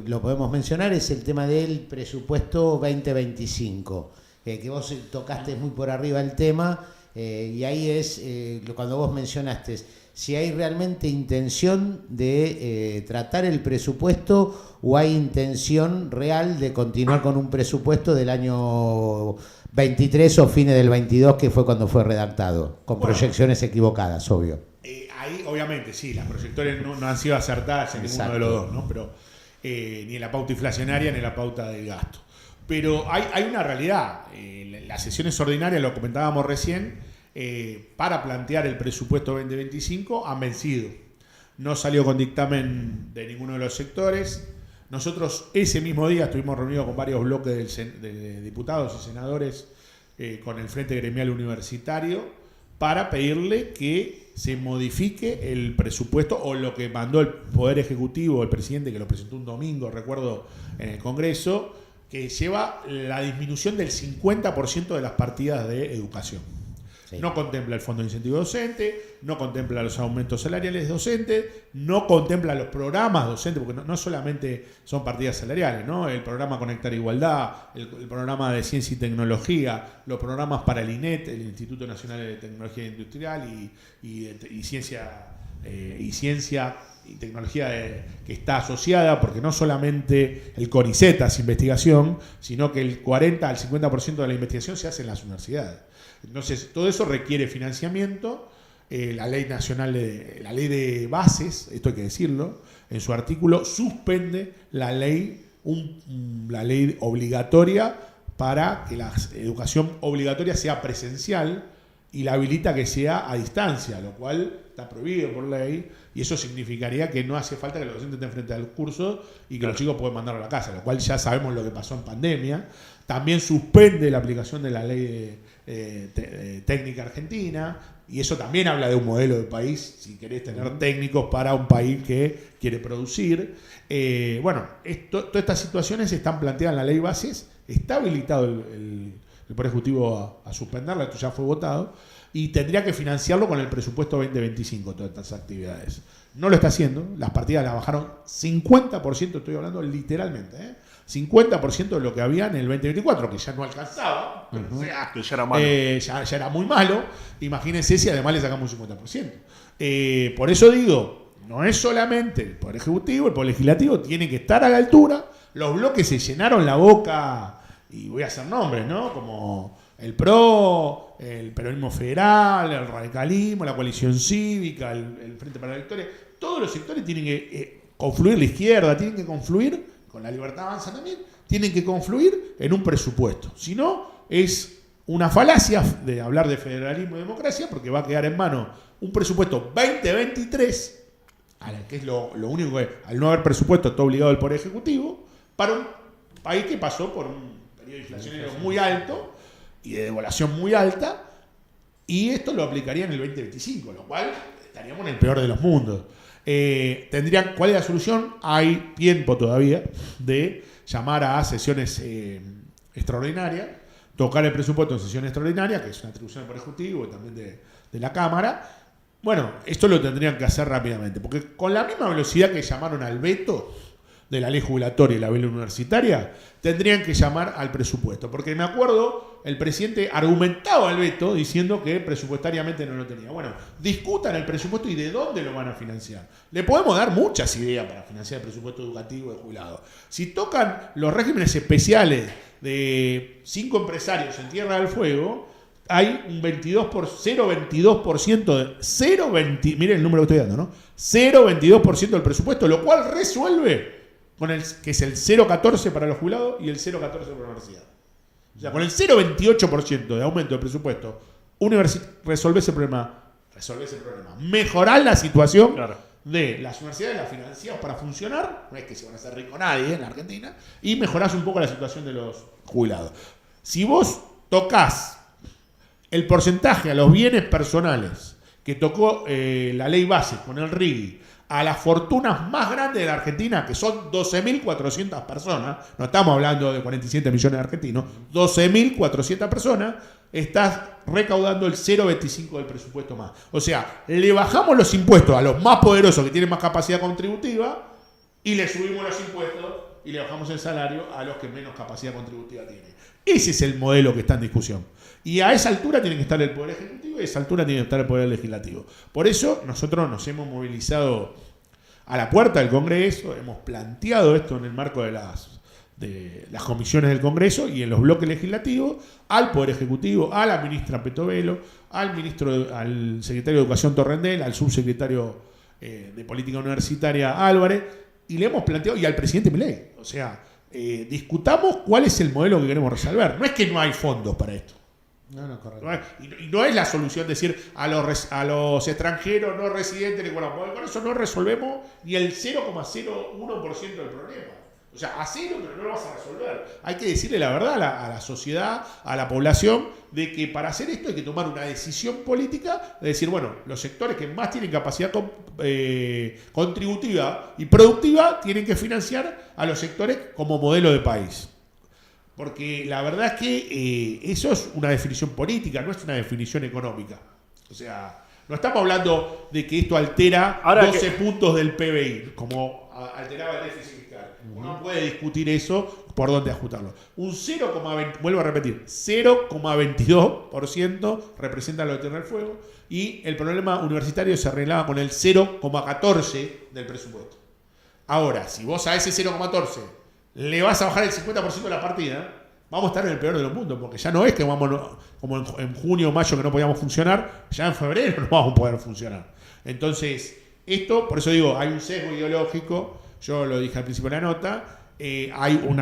lo podemos mencionar, es el tema del presupuesto 2025, que vos tocaste muy por arriba el tema, y ahí es cuando vos mencionaste si hay realmente intención de tratar el presupuesto o hay intención real de continuar con un presupuesto del año 23 o fines del 22, que fue cuando fue redactado, con proyecciones equivocadas, obvio. Ahí, obviamente, sí, las proyecciones no han sido acertadas en ninguno de los dos, ¿no? Pero ni en la pauta inflacionaria ni en la pauta del gasto. Pero hay una realidad. Las sesiones ordinarias, lo comentábamos recién, para plantear el presupuesto 2025 han vencido. No salió con dictamen de ninguno de los sectores. Nosotros ese mismo día estuvimos reunidos con varios bloques de diputados y senadores con el Frente Gremial Universitario para pedirle que se modifique el presupuesto o lo que mandó el Poder Ejecutivo, el presidente, que lo presentó un domingo, recuerdo, en el Congreso, que lleva la disminución del 50% de las partidas de educación. Sí. No contempla el fondo de incentivo docente, no contempla los aumentos salariales docentes, no contempla los programas docentes, porque no solamente son partidas salariales, ¿no? El programa Conectar Igualdad, el programa de Ciencia y Tecnología, los programas para el INET, el Instituto Nacional de Tecnología Industrial y Ciencia y Tecnología que está asociada, porque no solamente el CONICET hace investigación, sino que el 40 al 50% de la investigación se hace en las universidades. Entonces, todo eso requiere financiamiento. La ley nacional, la ley de bases, esto hay que decirlo, en su artículo suspende la ley obligatoria para que la educación obligatoria sea presencial y la habilita que sea a distancia, lo cual está prohibido por ley, y eso significaría que no hace falta que los docentes estén frente al curso y que los chicos pueden mandarlo a la casa, lo cual ya sabemos lo que pasó en pandemia. También suspende la aplicación de la ley técnica argentina, y eso también habla de un modelo de país, si querés tener técnicos para un país que quiere producir. Todas estas situaciones están planteadas en la ley bases, está habilitado el Poder Ejecutivo a suspenderla, esto ya fue votado, y tendría que financiarlo con el presupuesto 2025, todas estas actividades. No lo está haciendo, las partidas las bajaron 50%, estoy hablando literalmente, 50% de lo que había en el 2024, que ya no alcanzaba, o sea, que ya era malo. Ya era muy malo. Imagínense si además le sacamos un 50%. Por eso digo, no es solamente el Poder Ejecutivo, el Poder Legislativo tiene que estar a la altura. Los bloques se llenaron la boca, y voy a hacer nombres, ¿no? Como el PRO, el Peronismo Federal, el Radicalismo, la Coalición Cívica, el Frente para la Victoria. Todos los sectores tienen que confluir, la izquierda tienen que confluir, con la Libertad Avanza también, tienen que confluir en un presupuesto. Si no, es una falacia de hablar de federalismo y democracia, porque va a quedar en mano un presupuesto 2023, que es lo único que, al no haber presupuesto, está obligado el Poder Ejecutivo, para un país que pasó por un periodo inflacionario muy alto y de devaluación muy alta, y esto lo aplicaría en el 2025, lo cual estaríamos en el peor de los mundos. ¿Cuál es la solución? Hay tiempo todavía de llamar a sesiones extraordinarias, tocar el presupuesto en sesión extraordinaria, que es una atribución del Poder Ejecutivo y también de la Cámara. Bueno, esto lo tendrían que hacer rápidamente, porque con la misma velocidad que llamaron al veto, de la ley jubilatoria y la ley universitaria, tendrían que llamar al presupuesto. Porque me acuerdo, el presidente argumentaba el veto diciendo que presupuestariamente no lo tenía. Bueno, discutan el presupuesto y de dónde lo van a financiar. Le podemos dar muchas ideas para financiar el presupuesto educativo de jubilados. Si tocan los regímenes especiales de 5 empresarios en Tierra del Fuego, hay un 0,22% de miren el número que estoy dando, ¿no? 0,22% del presupuesto, lo cual resuelve con que es el 0,14 para los jubilados y el 0,14 para la universidad. O sea, con el 0,28% de aumento del presupuesto, resolver ese problema. Mejorar la situación de las universidades, las financiadas para funcionar, no es que se van a hacer rico nadie en la Argentina, y mejorás un poco la situación de los jubilados. Si vos tocas el porcentaje a los bienes personales que tocó la ley base con el RIGI, a las fortunas más grandes de la Argentina, que son 12.400 personas, no estamos hablando de 47 millones de argentinos, 12.400 personas, estás recaudando el 0,25 del presupuesto más. O sea, le bajamos los impuestos a los más poderosos que tienen más capacidad contributiva y le subimos los impuestos y le bajamos el salario a los que menos capacidad contributiva tienen. Ese es el modelo que está en discusión. Y a esa altura tiene que estar el Poder Ejecutivo y a esa altura tiene que estar el Poder Legislativo. Por eso nosotros nos hemos movilizado a la puerta del Congreso, hemos planteado esto en el marco de las comisiones del Congreso y en los bloques legislativos, al Poder Ejecutivo, a la ministra Petovelo, al secretario de Educación Torrendel, al subsecretario de Política Universitaria Álvarez, y le hemos planteado, y al presidente Milei. O sea, discutamos cuál es el modelo que queremos resolver. No es que no hay fondos para esto. No, correcto. Y no es la solución decir a los extranjeros no residentes, con eso no resolvemos ni el 0,01% del problema. O sea, a cero, pero no lo vas a resolver. Hay que decirle la verdad a la sociedad, a la población, de que para hacer esto hay que tomar una decisión política de decir, bueno, los sectores que más tienen capacidad contributiva y productiva tienen que financiar a los sectores como modelo de país. Porque la verdad es que eso es una definición política, no es una definición económica. O sea, no estamos hablando de que esto altera 12 puntos del PBI, como alteraba el déficit fiscal. Uno puede discutir eso, por dónde ajustarlo. Un 0,20, vuelvo a repetir, 0,22% representa lo de Tierra del Fuego y el problema universitario se arreglaba con el 0,14 del presupuesto. Ahora, si vos a ese 0,14 le vas a bajar el 50% de la partida, vamos a estar en el peor de los mundos, porque ya no es que vamos, como en junio o mayo que no podíamos funcionar, ya en febrero no vamos a poder funcionar. Entonces, esto, por eso digo, hay un sesgo ideológico, yo lo dije al principio de la nota, hay un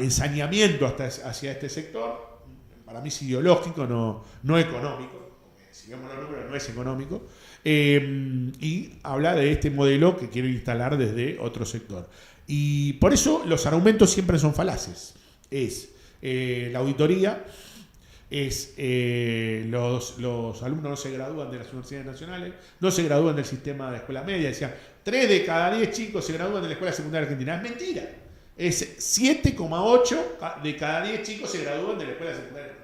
ensañamiento hacia este sector, para mí es ideológico, no económico, porque si vemos los números no es económico, y habla de este modelo que quiere instalar desde otro sector. Y por eso los argumentos siempre son falaces. Es la auditoría, es los alumnos no se gradúan de las universidades nacionales, no se gradúan del sistema de escuela media. Decían, 3 de cada 10 chicos se gradúan de la escuela secundaria argentina. Es mentira. Es 7,8 de cada 10 chicos se gradúan de la escuela secundaria argentina.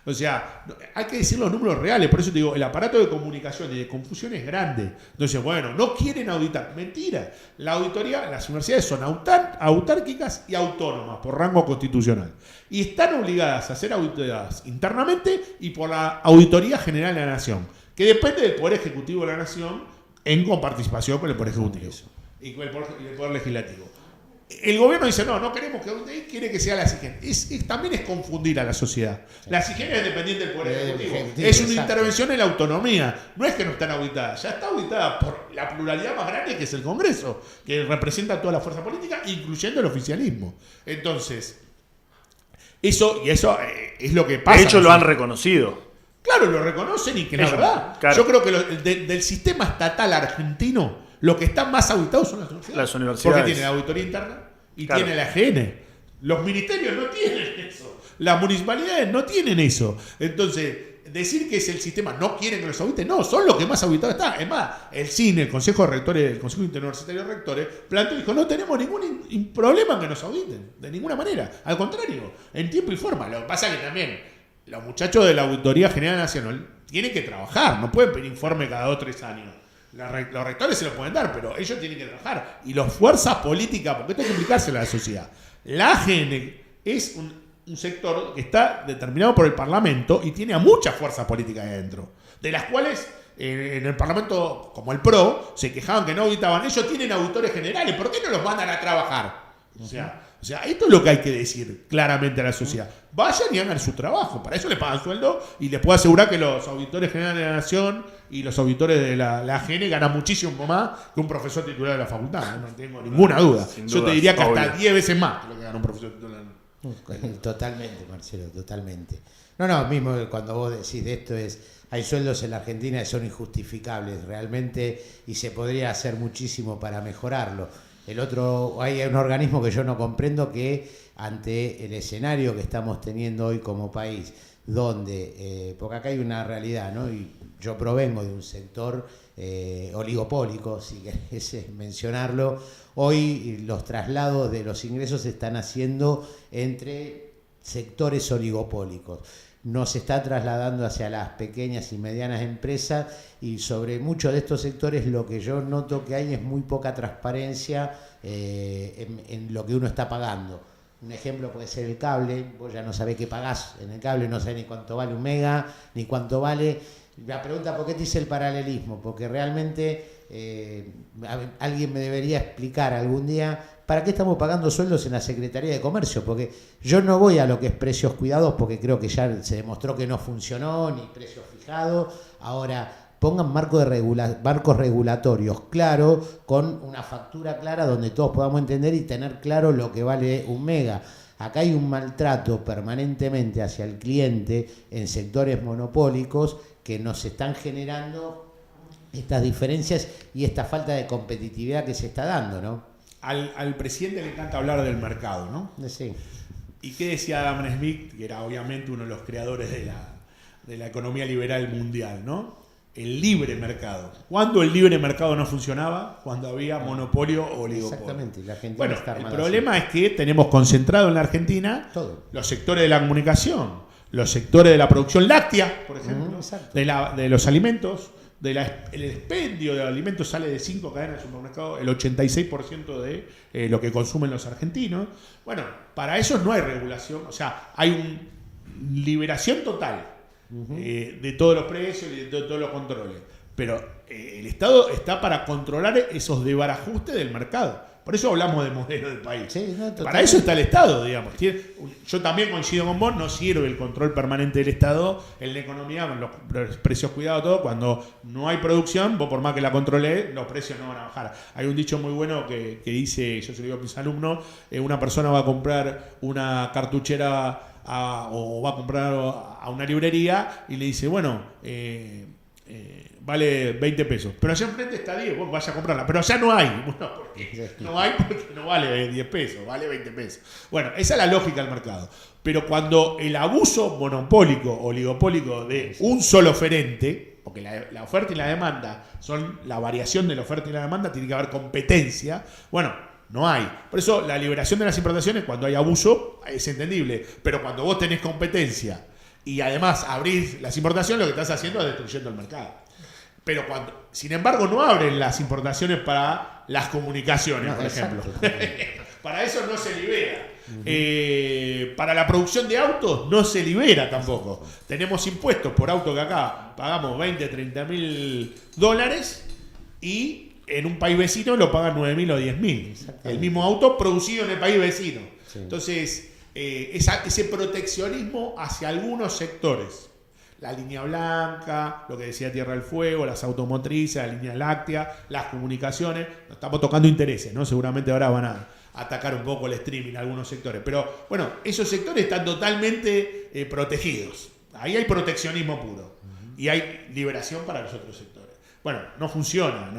O sea, hay que decir los números reales. Por eso te digo, el aparato de comunicación y de confusión es grande. Entonces, bueno, no quieren auditar. Mentira. La auditoría, las universidades son autárquicas y autónomas por rango constitucional. Y están obligadas a ser auditadas internamente y por la Auditoría General de la Nación, que depende del Poder Ejecutivo de la Nación en coparticipación con el Poder Ejecutivo y con el Poder Legislativo. El gobierno dice, no queremos que audite, quiere que sea la SIGEN. También es confundir a la sociedad. La SIGEN es dependiente del Poder Ejecutivo. Es una intervención en la autonomía. No es que no están auditadas. Ya está auditada por la pluralidad más grande que es el Congreso, que representa a toda la fuerza política, incluyendo el oficialismo. Entonces, eso es lo que pasa. De hecho, lo han reconocido. Claro, lo reconocen y que la verdad. Claro. Yo creo que del sistema estatal argentino, lo que está más auditado son las universidades. Porque tiene la auditoría interna y tiene la AGN. Los ministerios no tienen eso. Las municipalidades no tienen eso. Entonces, decir que es el sistema, no quieren que los auditen, no, son los que más auditados están. Es más, el CINE, el Consejo de Rectores, el Consejo Interuniversitario de Rectores, planteó y dijo, no tenemos ningún problema en que nos auditen, de ninguna manera. Al contrario, en tiempo y forma. Lo que pasa es que también los muchachos de la Auditoría General Nacional tienen que trabajar, no pueden pedir informe cada 2 o 3 años. Los rectores se lo pueden dar, pero ellos tienen que trabajar. Y las fuerzas políticas, porque esto hay que explicárselo a la sociedad. La AGN es un sector que está determinado por el Parlamento y tiene a muchas fuerzas políticas adentro, de las cuales en el Parlamento, como el PRO, se quejaban que no auditaban. Ellos tienen auditores generales, ¿por qué no los mandan a trabajar? O sea, esto es lo que hay que decir claramente a la sociedad. Vayan y hagan su trabajo. Para eso les pagan sueldo y les puedo asegurar que los auditores generales de la Nación y los auditores de la AGN ganan muchísimo más que un profesor titular de la facultad. No tengo ninguna duda. Yo te diría que hasta 10 veces más que lo que gana un profesor titular. Totalmente, Marcelo, totalmente. No, mismo cuando vos decís de esto hay sueldos en la Argentina que son injustificables realmente y se podría hacer muchísimo para mejorarlo. Hay un organismo que yo no comprendo que ante el escenario que estamos teniendo hoy como país, donde, porque acá hay una realidad, ¿no? Y yo provengo de un sector oligopólico, si querés mencionarlo. Hoy los traslados de los ingresos se están haciendo entre sectores oligopólicos. No se está trasladando hacia las pequeñas y medianas empresas y sobre muchos de estos sectores lo que yo noto que hay es muy poca transparencia en lo que uno está pagando. Un ejemplo puede ser el cable, vos ya no sabés qué pagás en el cable, no sabés ni cuánto vale un mega, ni cuánto vale. La pregunta, ¿por qué te hice el paralelismo? Porque realmente alguien me debería explicar algún día para qué estamos pagando sueldos en la Secretaría de Comercio, porque yo no voy a lo que es precios cuidados, porque creo que ya se demostró que no funcionó, ni precios fijados. Ahora, pongan marcos regulatorios claros, con una factura clara donde todos podamos entender y tener claro lo que vale un mega. Acá hay un maltrato permanentemente hacia el cliente en sectores monopólicos que nos están generando estas diferencias y esta falta de competitividad que se está dando, ¿no? Al presidente le encanta hablar del mercado, ¿no? Sí. ¿Y qué decía Adam Smith, que era obviamente uno de los creadores de la economía liberal mundial, ¿no? El libre mercado. ¿Cuándo el libre mercado no funcionaba? Cuando había monopolio o oligopolio. Exactamente. La Argentina bueno, está el armada problema así. es que tenemos concentrado en la Argentina todo. Los sectores de la comunicación, los sectores de la producción láctea, por ejemplo, de los alimentos. El expendio de alimentos sale de 5 cadenas de supermercado, el 86% de lo que consumen los argentinos. Bueno, para eso no hay regulación, o sea, hay una liberación total de todos los precios y de todos los controles. Pero el Estado está para controlar esos desbarajustes del mercado. Por eso hablamos de modelo del país. Sí, para eso está el Estado, digamos. Yo también coincido con vos, no sirve el control permanente del Estado en la economía, con los precios cuidados, todo. Cuando no hay producción, vos por más que la controles, los precios no van a bajar. Hay un dicho muy bueno que dice, yo se lo digo a mis alumnos, una persona va a comprar una cartuchera o va a comprar a una librería y le dice, bueno, vale 20 pesos, pero allá enfrente está 10, vos vayas a comprarla, pero allá no hay. Bueno, ¿por qué? No hay porque no vale 10 pesos, vale 20 pesos. Bueno, esa es la lógica del mercado. Pero cuando el abuso monopólico, oligopólico de un solo oferente, porque la oferta y la demanda son la variación de la oferta y la demanda, tiene que haber competencia, bueno, no hay. Por eso la liberación de las importaciones, cuando hay abuso, es entendible, pero cuando vos tenés competencia y además abrís las importaciones, lo que estás haciendo es destruyendo el mercado. Pero sin embargo, no abren las importaciones para las comunicaciones, por ejemplo. Para eso no se libera. Para la producción de autos no se libera tampoco. Tenemos impuestos por auto que acá pagamos 20, 30 mil dólares y en un país vecino lo pagan 9.000 o 10.000. El mismo auto producido en el país vecino. Sí. Entonces, ese proteccionismo hacia algunos sectores. La línea blanca, lo que decía Tierra del Fuego, las automotrices, la línea láctea, las comunicaciones. Nos estamos tocando intereses, ¿no? Seguramente ahora van a atacar un poco el streaming algunos sectores. Pero bueno, esos sectores están totalmente protegidos. Ahí hay proteccionismo puro. Y hay liberación para los otros sectores. Bueno, no funciona.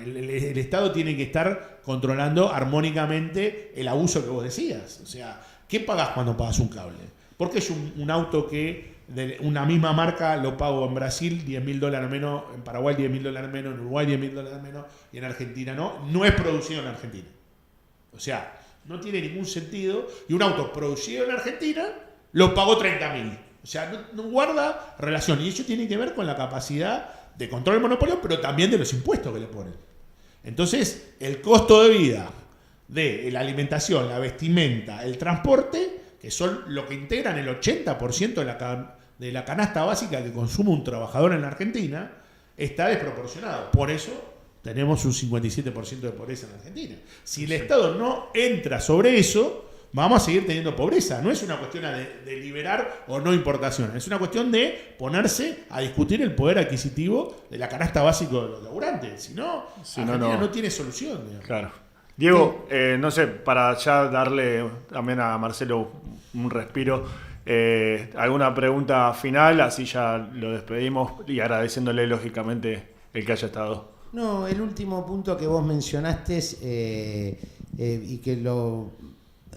El Estado tiene que estar controlando armónicamente el abuso que vos decías. O sea, ¿qué pagás cuando pagas un cable? Porque es un auto que de una misma marca lo pago en Brasil $10.000 menos, en Paraguay $10.000 menos, en Uruguay $10.000 menos y en Argentina no es producido en Argentina. O sea, no tiene ningún sentido. Y un auto producido en Argentina lo pagó $30.000. O sea, no guarda relación. Y eso tiene que ver con la capacidad de control del monopolio, pero también de los impuestos que le ponen. Entonces, el costo de vida de la alimentación, la vestimenta, el transporte, que son lo que integran el 80% de la canasta básica que consume un trabajador en la Argentina, está desproporcionado. Por eso tenemos un 57% de pobreza en Argentina. Si el Estado no entra sobre eso, vamos a seguir teniendo pobreza. No es una cuestión de liberar o no importaciones, es una cuestión de ponerse a discutir el poder adquisitivo de la canasta básica de los laburantes. Si no, Argentina no tiene solución. Digamos. Claro. Diego, no sé, para ya darle también a Marcelo un respiro, alguna pregunta final, así ya lo despedimos y agradeciéndole lógicamente el que haya estado. No, el último punto que vos mencionaste y que lo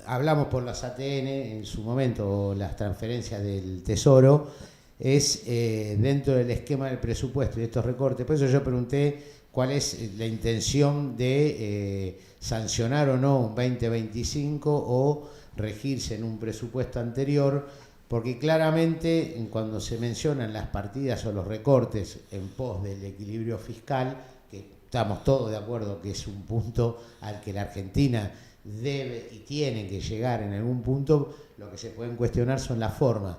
hablamos por las ATN en su momento, las transferencias del Tesoro, es dentro del esquema del presupuesto y estos recortes. Por eso yo pregunté cuál es la intención de sancionar o no un 2025 o regirse en un presupuesto anterior, porque claramente cuando se mencionan las partidas o los recortes en pos del equilibrio fiscal, que estamos todos de acuerdo que es un punto al que la Argentina debe y tiene que llegar en algún punto, lo que se pueden cuestionar son las formas.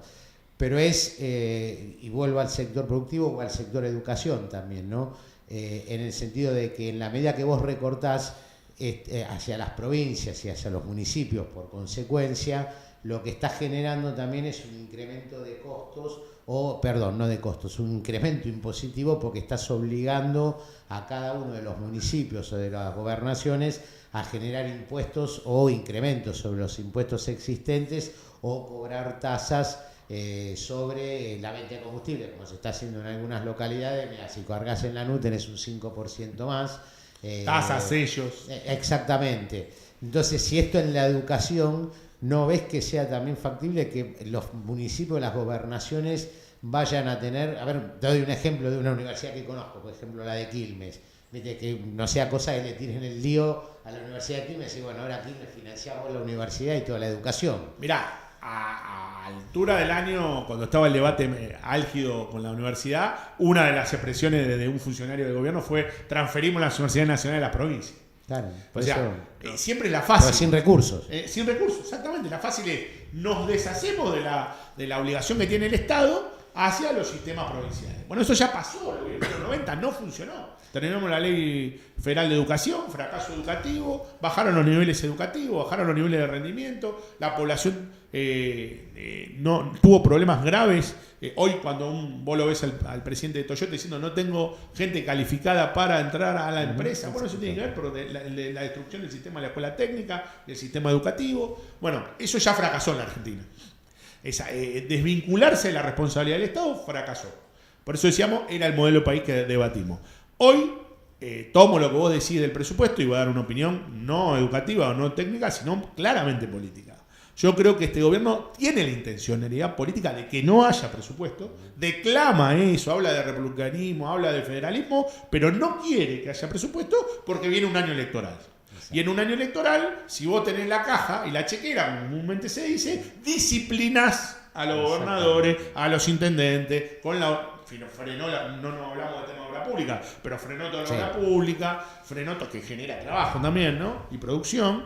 Pero y vuelvo al sector productivo o al sector educación también, ¿no? En el sentido de que en la medida que vos recortás hacia las provincias y hacia los municipios, por consecuencia, lo que está generando también es un incremento de costos, un incremento impositivo, porque estás obligando a cada uno de los municipios o de las gobernaciones a generar impuestos o incrementos sobre los impuestos existentes o cobrar tasas sobre la venta de combustible, como se está haciendo en algunas localidades. Mira, si cargas en Lanús tenés un 5% más. Tasas, sellos. Exactamente. Entonces, si esto en la educación, ¿no ves que sea también factible que los municipios, las gobernaciones vayan a tener? A ver, te doy un ejemplo de una universidad que conozco, por ejemplo la de Quilmes. Viste, que no sea cosa que le tiren el lío a la Universidad de Quilmes y bueno, ahora Quilmes financiamos la universidad y toda la educación. Mirá, a altura del año, cuando estaba el debate álgido con la universidad, una de las expresiones de un funcionario del gobierno fue: transferimos las universidades nacionales a las provincias. Claro, o sea, siempre es la fácil. Pero sin recursos. Sin recursos, exactamente. La fácil es: nos deshacemos de la obligación que tiene el Estado hacia los sistemas provinciales. Bueno, eso ya pasó en los 90, no funcionó. Tenemos la ley federal de educación, fracaso educativo, bajaron los niveles educativos, bajaron los niveles de rendimiento, la población no tuvo problemas graves. Hoy cuando vos lo ves al presidente de Toyota diciendo: no tengo gente calificada para entrar a la empresa, bueno, eso tiene que ver por la destrucción del sistema de la escuela técnica, del sistema educativo. Bueno, eso ya fracasó en la Argentina. Desvincularse de la responsabilidad del Estado fracasó. Por eso decíamos, era el modelo país que debatimos. Hoy tomo lo que vos decís del presupuesto y voy a dar una opinión no educativa o no técnica, sino claramente política. Yo creo que este gobierno tiene la intencionalidad política de que no haya presupuesto, declama eso, habla de republicanismo, habla de federalismo, pero no quiere que haya presupuesto porque viene un año electoral. Exacto. Y en un año electoral, si vos tenés la caja y la chequera, comúnmente se dice, disciplinas a los gobernadores, a los intendentes, no hablamos de tema de obra pública, pero frenó toda la obra pública, frenó todo, que genera trabajo también, ¿no? Y producción,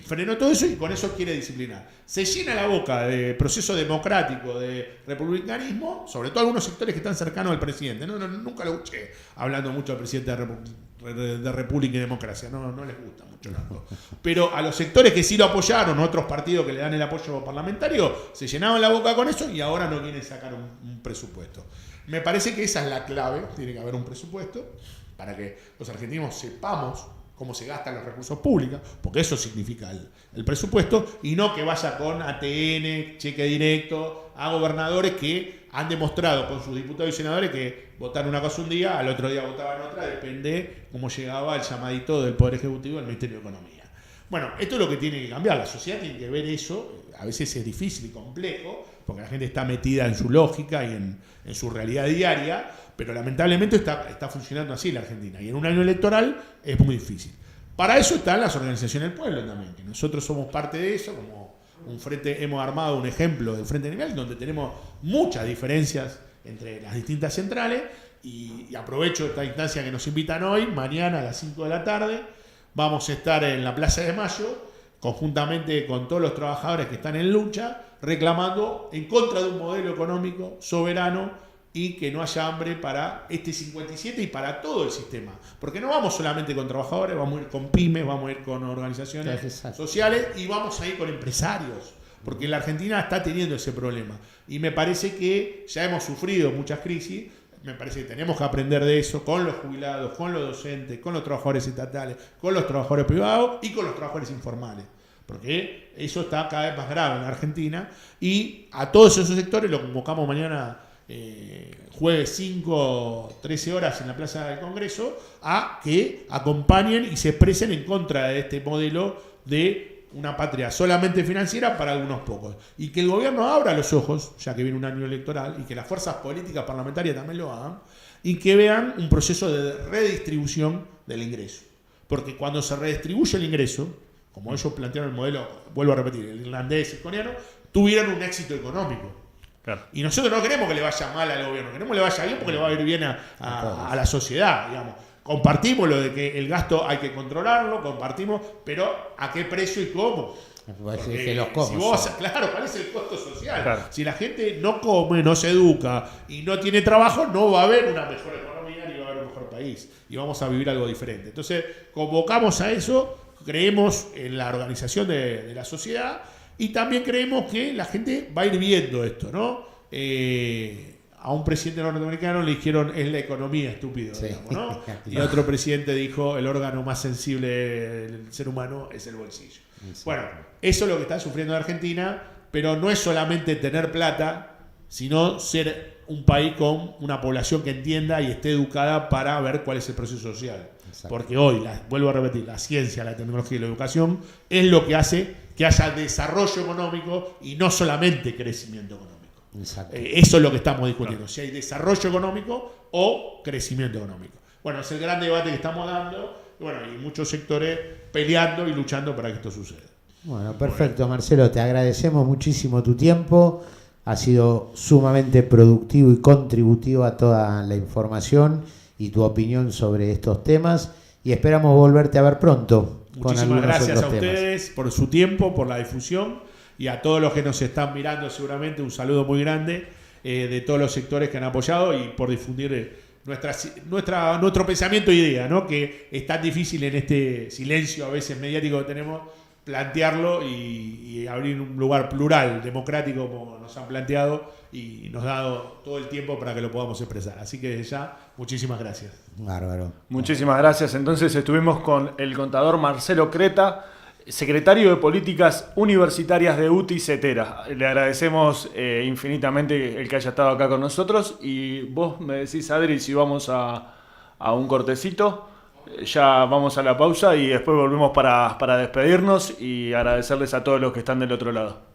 frenó todo eso y con eso quiere disciplinar. Se llena la boca de proceso democrático, de republicanismo, sobre todo algunos sectores que están cercanos al presidente. Nunca lo escuché hablando mucho al presidente de República y Democracia, no les gusta mucho tanto. Pero a los sectores que sí lo apoyaron, otros partidos que le dan el apoyo parlamentario, se llenaban la boca con eso y ahora no quieren sacar un presupuesto. Me parece que esa es la clave, tiene que haber un presupuesto para que los argentinos sepamos cómo se gastan los recursos públicos, porque eso significa el presupuesto, y no que vaya con ATN, cheque directo, a gobernadores que han demostrado con sus diputados y senadores que votaron una cosa un día, al otro día votaban otra, depende cómo llegaba el llamadito del Poder Ejecutivo al Ministerio de Economía. Bueno, esto es lo que tiene que cambiar, la sociedad tiene que ver eso, a veces es difícil y complejo, porque la gente está metida en su lógica y en su realidad diaria, pero lamentablemente está funcionando así la Argentina. Y en un año electoral es muy difícil. Para eso están las organizaciones del pueblo también, que nosotros somos parte de eso, como un frente, hemos armado un ejemplo del Frente Animal, donde tenemos muchas diferencias entre las distintas centrales, y aprovecho esta instancia que nos invitan hoy, mañana a las 5 de la tarde, vamos a estar en la Plaza de Mayo, conjuntamente con todos los trabajadores que están en lucha, reclamando en contra de un modelo económico soberano y que no haya hambre para este 57 y para todo el sistema. Porque no vamos solamente con trabajadores, vamos a ir con pymes, vamos a ir con organizaciones sociales y vamos a ir con empresarios. Porque la Argentina está teniendo ese problema. Y me parece que ya hemos sufrido muchas crisis. Me parece que tenemos que aprender de eso con los jubilados, con los docentes, con los trabajadores estatales, con los trabajadores privados y con los trabajadores informales. Porque eso está cada vez más grave en la Argentina. Y a todos esos sectores lo convocamos mañana, jueves 5, 13 horas en la Plaza del Congreso, a que acompañen y se expresen en contra de este modelo de una patria solamente financiera para algunos pocos. Y que el gobierno abra los ojos, ya que viene un año electoral, y que las fuerzas políticas parlamentarias también lo hagan, y que vean un proceso de redistribución del ingreso. Porque cuando se redistribuye el ingreso, como ellos plantearon el modelo, vuelvo a repetir, el irlandés y el coreano, tuvieron un éxito económico. Claro. Y nosotros no queremos que le vaya mal al gobierno, queremos que le vaya bien porque le va a ir bien a la sociedad, digamos. Compartimos lo de que el gasto hay que controlarlo, compartimos, pero ¿a qué precio y cómo? Que los si vos, claro, ¿cuál es el costo social? Claro. Si la gente no come, no se educa y no tiene trabajo, no va a haber una mejor economía ni va a haber un mejor país. Y vamos a vivir algo diferente. Entonces, convocamos a eso, creemos en la organización de la sociedad y también creemos que la gente va a ir viendo esto, ¿no? A un presidente norteamericano le dijeron es la economía, estúpido, sí, digamos, ¿no? Y otro presidente dijo el órgano más sensible del ser humano es el bolsillo. Sí. Bueno, eso es lo que está sufriendo la Argentina, pero no es solamente tener plata, sino ser un país con una población que entienda y esté educada para ver cuál es el proceso social. Exacto. Porque hoy, vuelvo a repetir, la ciencia, la tecnología y la educación es lo que hace que haya desarrollo económico y no solamente crecimiento económico. Eso es lo que estamos discutiendo, si hay desarrollo económico o crecimiento económico. Bueno, es el gran debate que estamos dando, y muchos sectores peleando y luchando para que esto suceda. Bueno, perfecto, Marcelo, te agradecemos muchísimo tu tiempo, ha sido sumamente productivo y contributivo a toda la información y tu opinión sobre estos temas y esperamos volverte a ver pronto. Muchísimas gracias a ustedes por su tiempo, por la difusión. Y a todos los que nos están mirando seguramente un saludo muy grande de todos los sectores que han apoyado y por difundir nuestro pensamiento e idea, ¿no? Que es tan difícil en este silencio a veces mediático que tenemos plantearlo y abrir un lugar plural, democrático como nos han planteado y nos ha dado todo el tiempo para que lo podamos expresar. Así que desde ya, muchísimas gracias. Bárbaro. Muchísimas gracias. Entonces estuvimos con el contador Marcelo Creta, secretario de Políticas Universitarias de UTI CETERA. Le agradecemos infinitamente el que haya estado acá con nosotros y vos me decís, Adri, si vamos a un cortecito, ya vamos a la pausa y después volvemos para despedirnos y agradecerles a todos los que están del otro lado.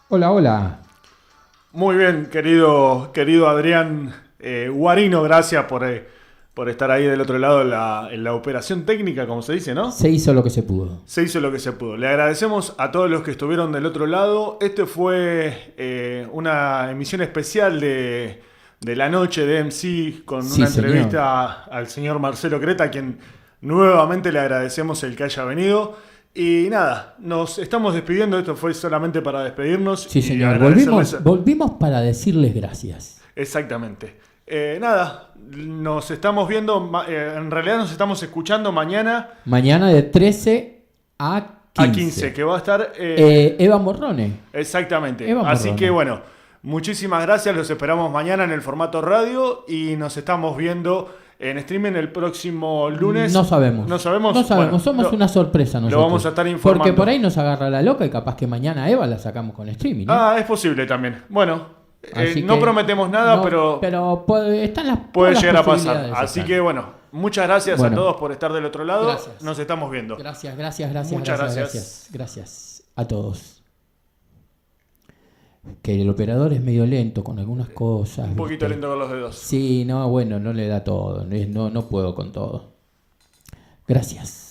Hola, hola. Muy bien, querido Adrián Guarino, gracias por estar ahí del otro lado en la operación técnica, como se dice, ¿no? Se hizo lo que se pudo. Se hizo lo que se pudo. Le agradecemos a todos los que estuvieron del otro lado. Este fue una emisión especial de la noche de MC con Sí, una señor. entrevista al señor Marcelo Creta, a quien nuevamente le agradecemos el que haya venido. Y nada, nos estamos despidiendo. Esto fue solamente para despedirnos. Sí, y señor. agradecerles- Volvimos para decirles gracias. Exactamente. Nada, nos estamos viendo, en realidad nos estamos escuchando mañana Mañana de 13 a 15. a 15, que va a estar... Eva Morrone. exactamente. Eva Así Morrone. que bueno, muchísimas gracias, los esperamos mañana en el formato radio y nos estamos viendo en streaming el próximo lunes. No sabemos. No sabemos. No sabemos. Bueno, Somos una sorpresa nosotros. Lo vamos a estar informando. Porque por ahí nos agarra la loca y capaz que mañana Eva la sacamos con streaming. ¿Eh? Ah, es posible también. Bueno, Así no que prometemos nada, no, pero están las puede todas las llegar a pasar. posibilidades Así están. que bueno, muchas gracias Bueno. a todos por estar del otro lado. Gracias. Nos estamos viendo. Gracias. Muchas gracias. Gracias a todos. Que el operador es medio lento con algunas cosas. Un poquito ¿viste? lento con los dedos. Sí, no, bueno, no le da todo. No puedo con todo. Gracias.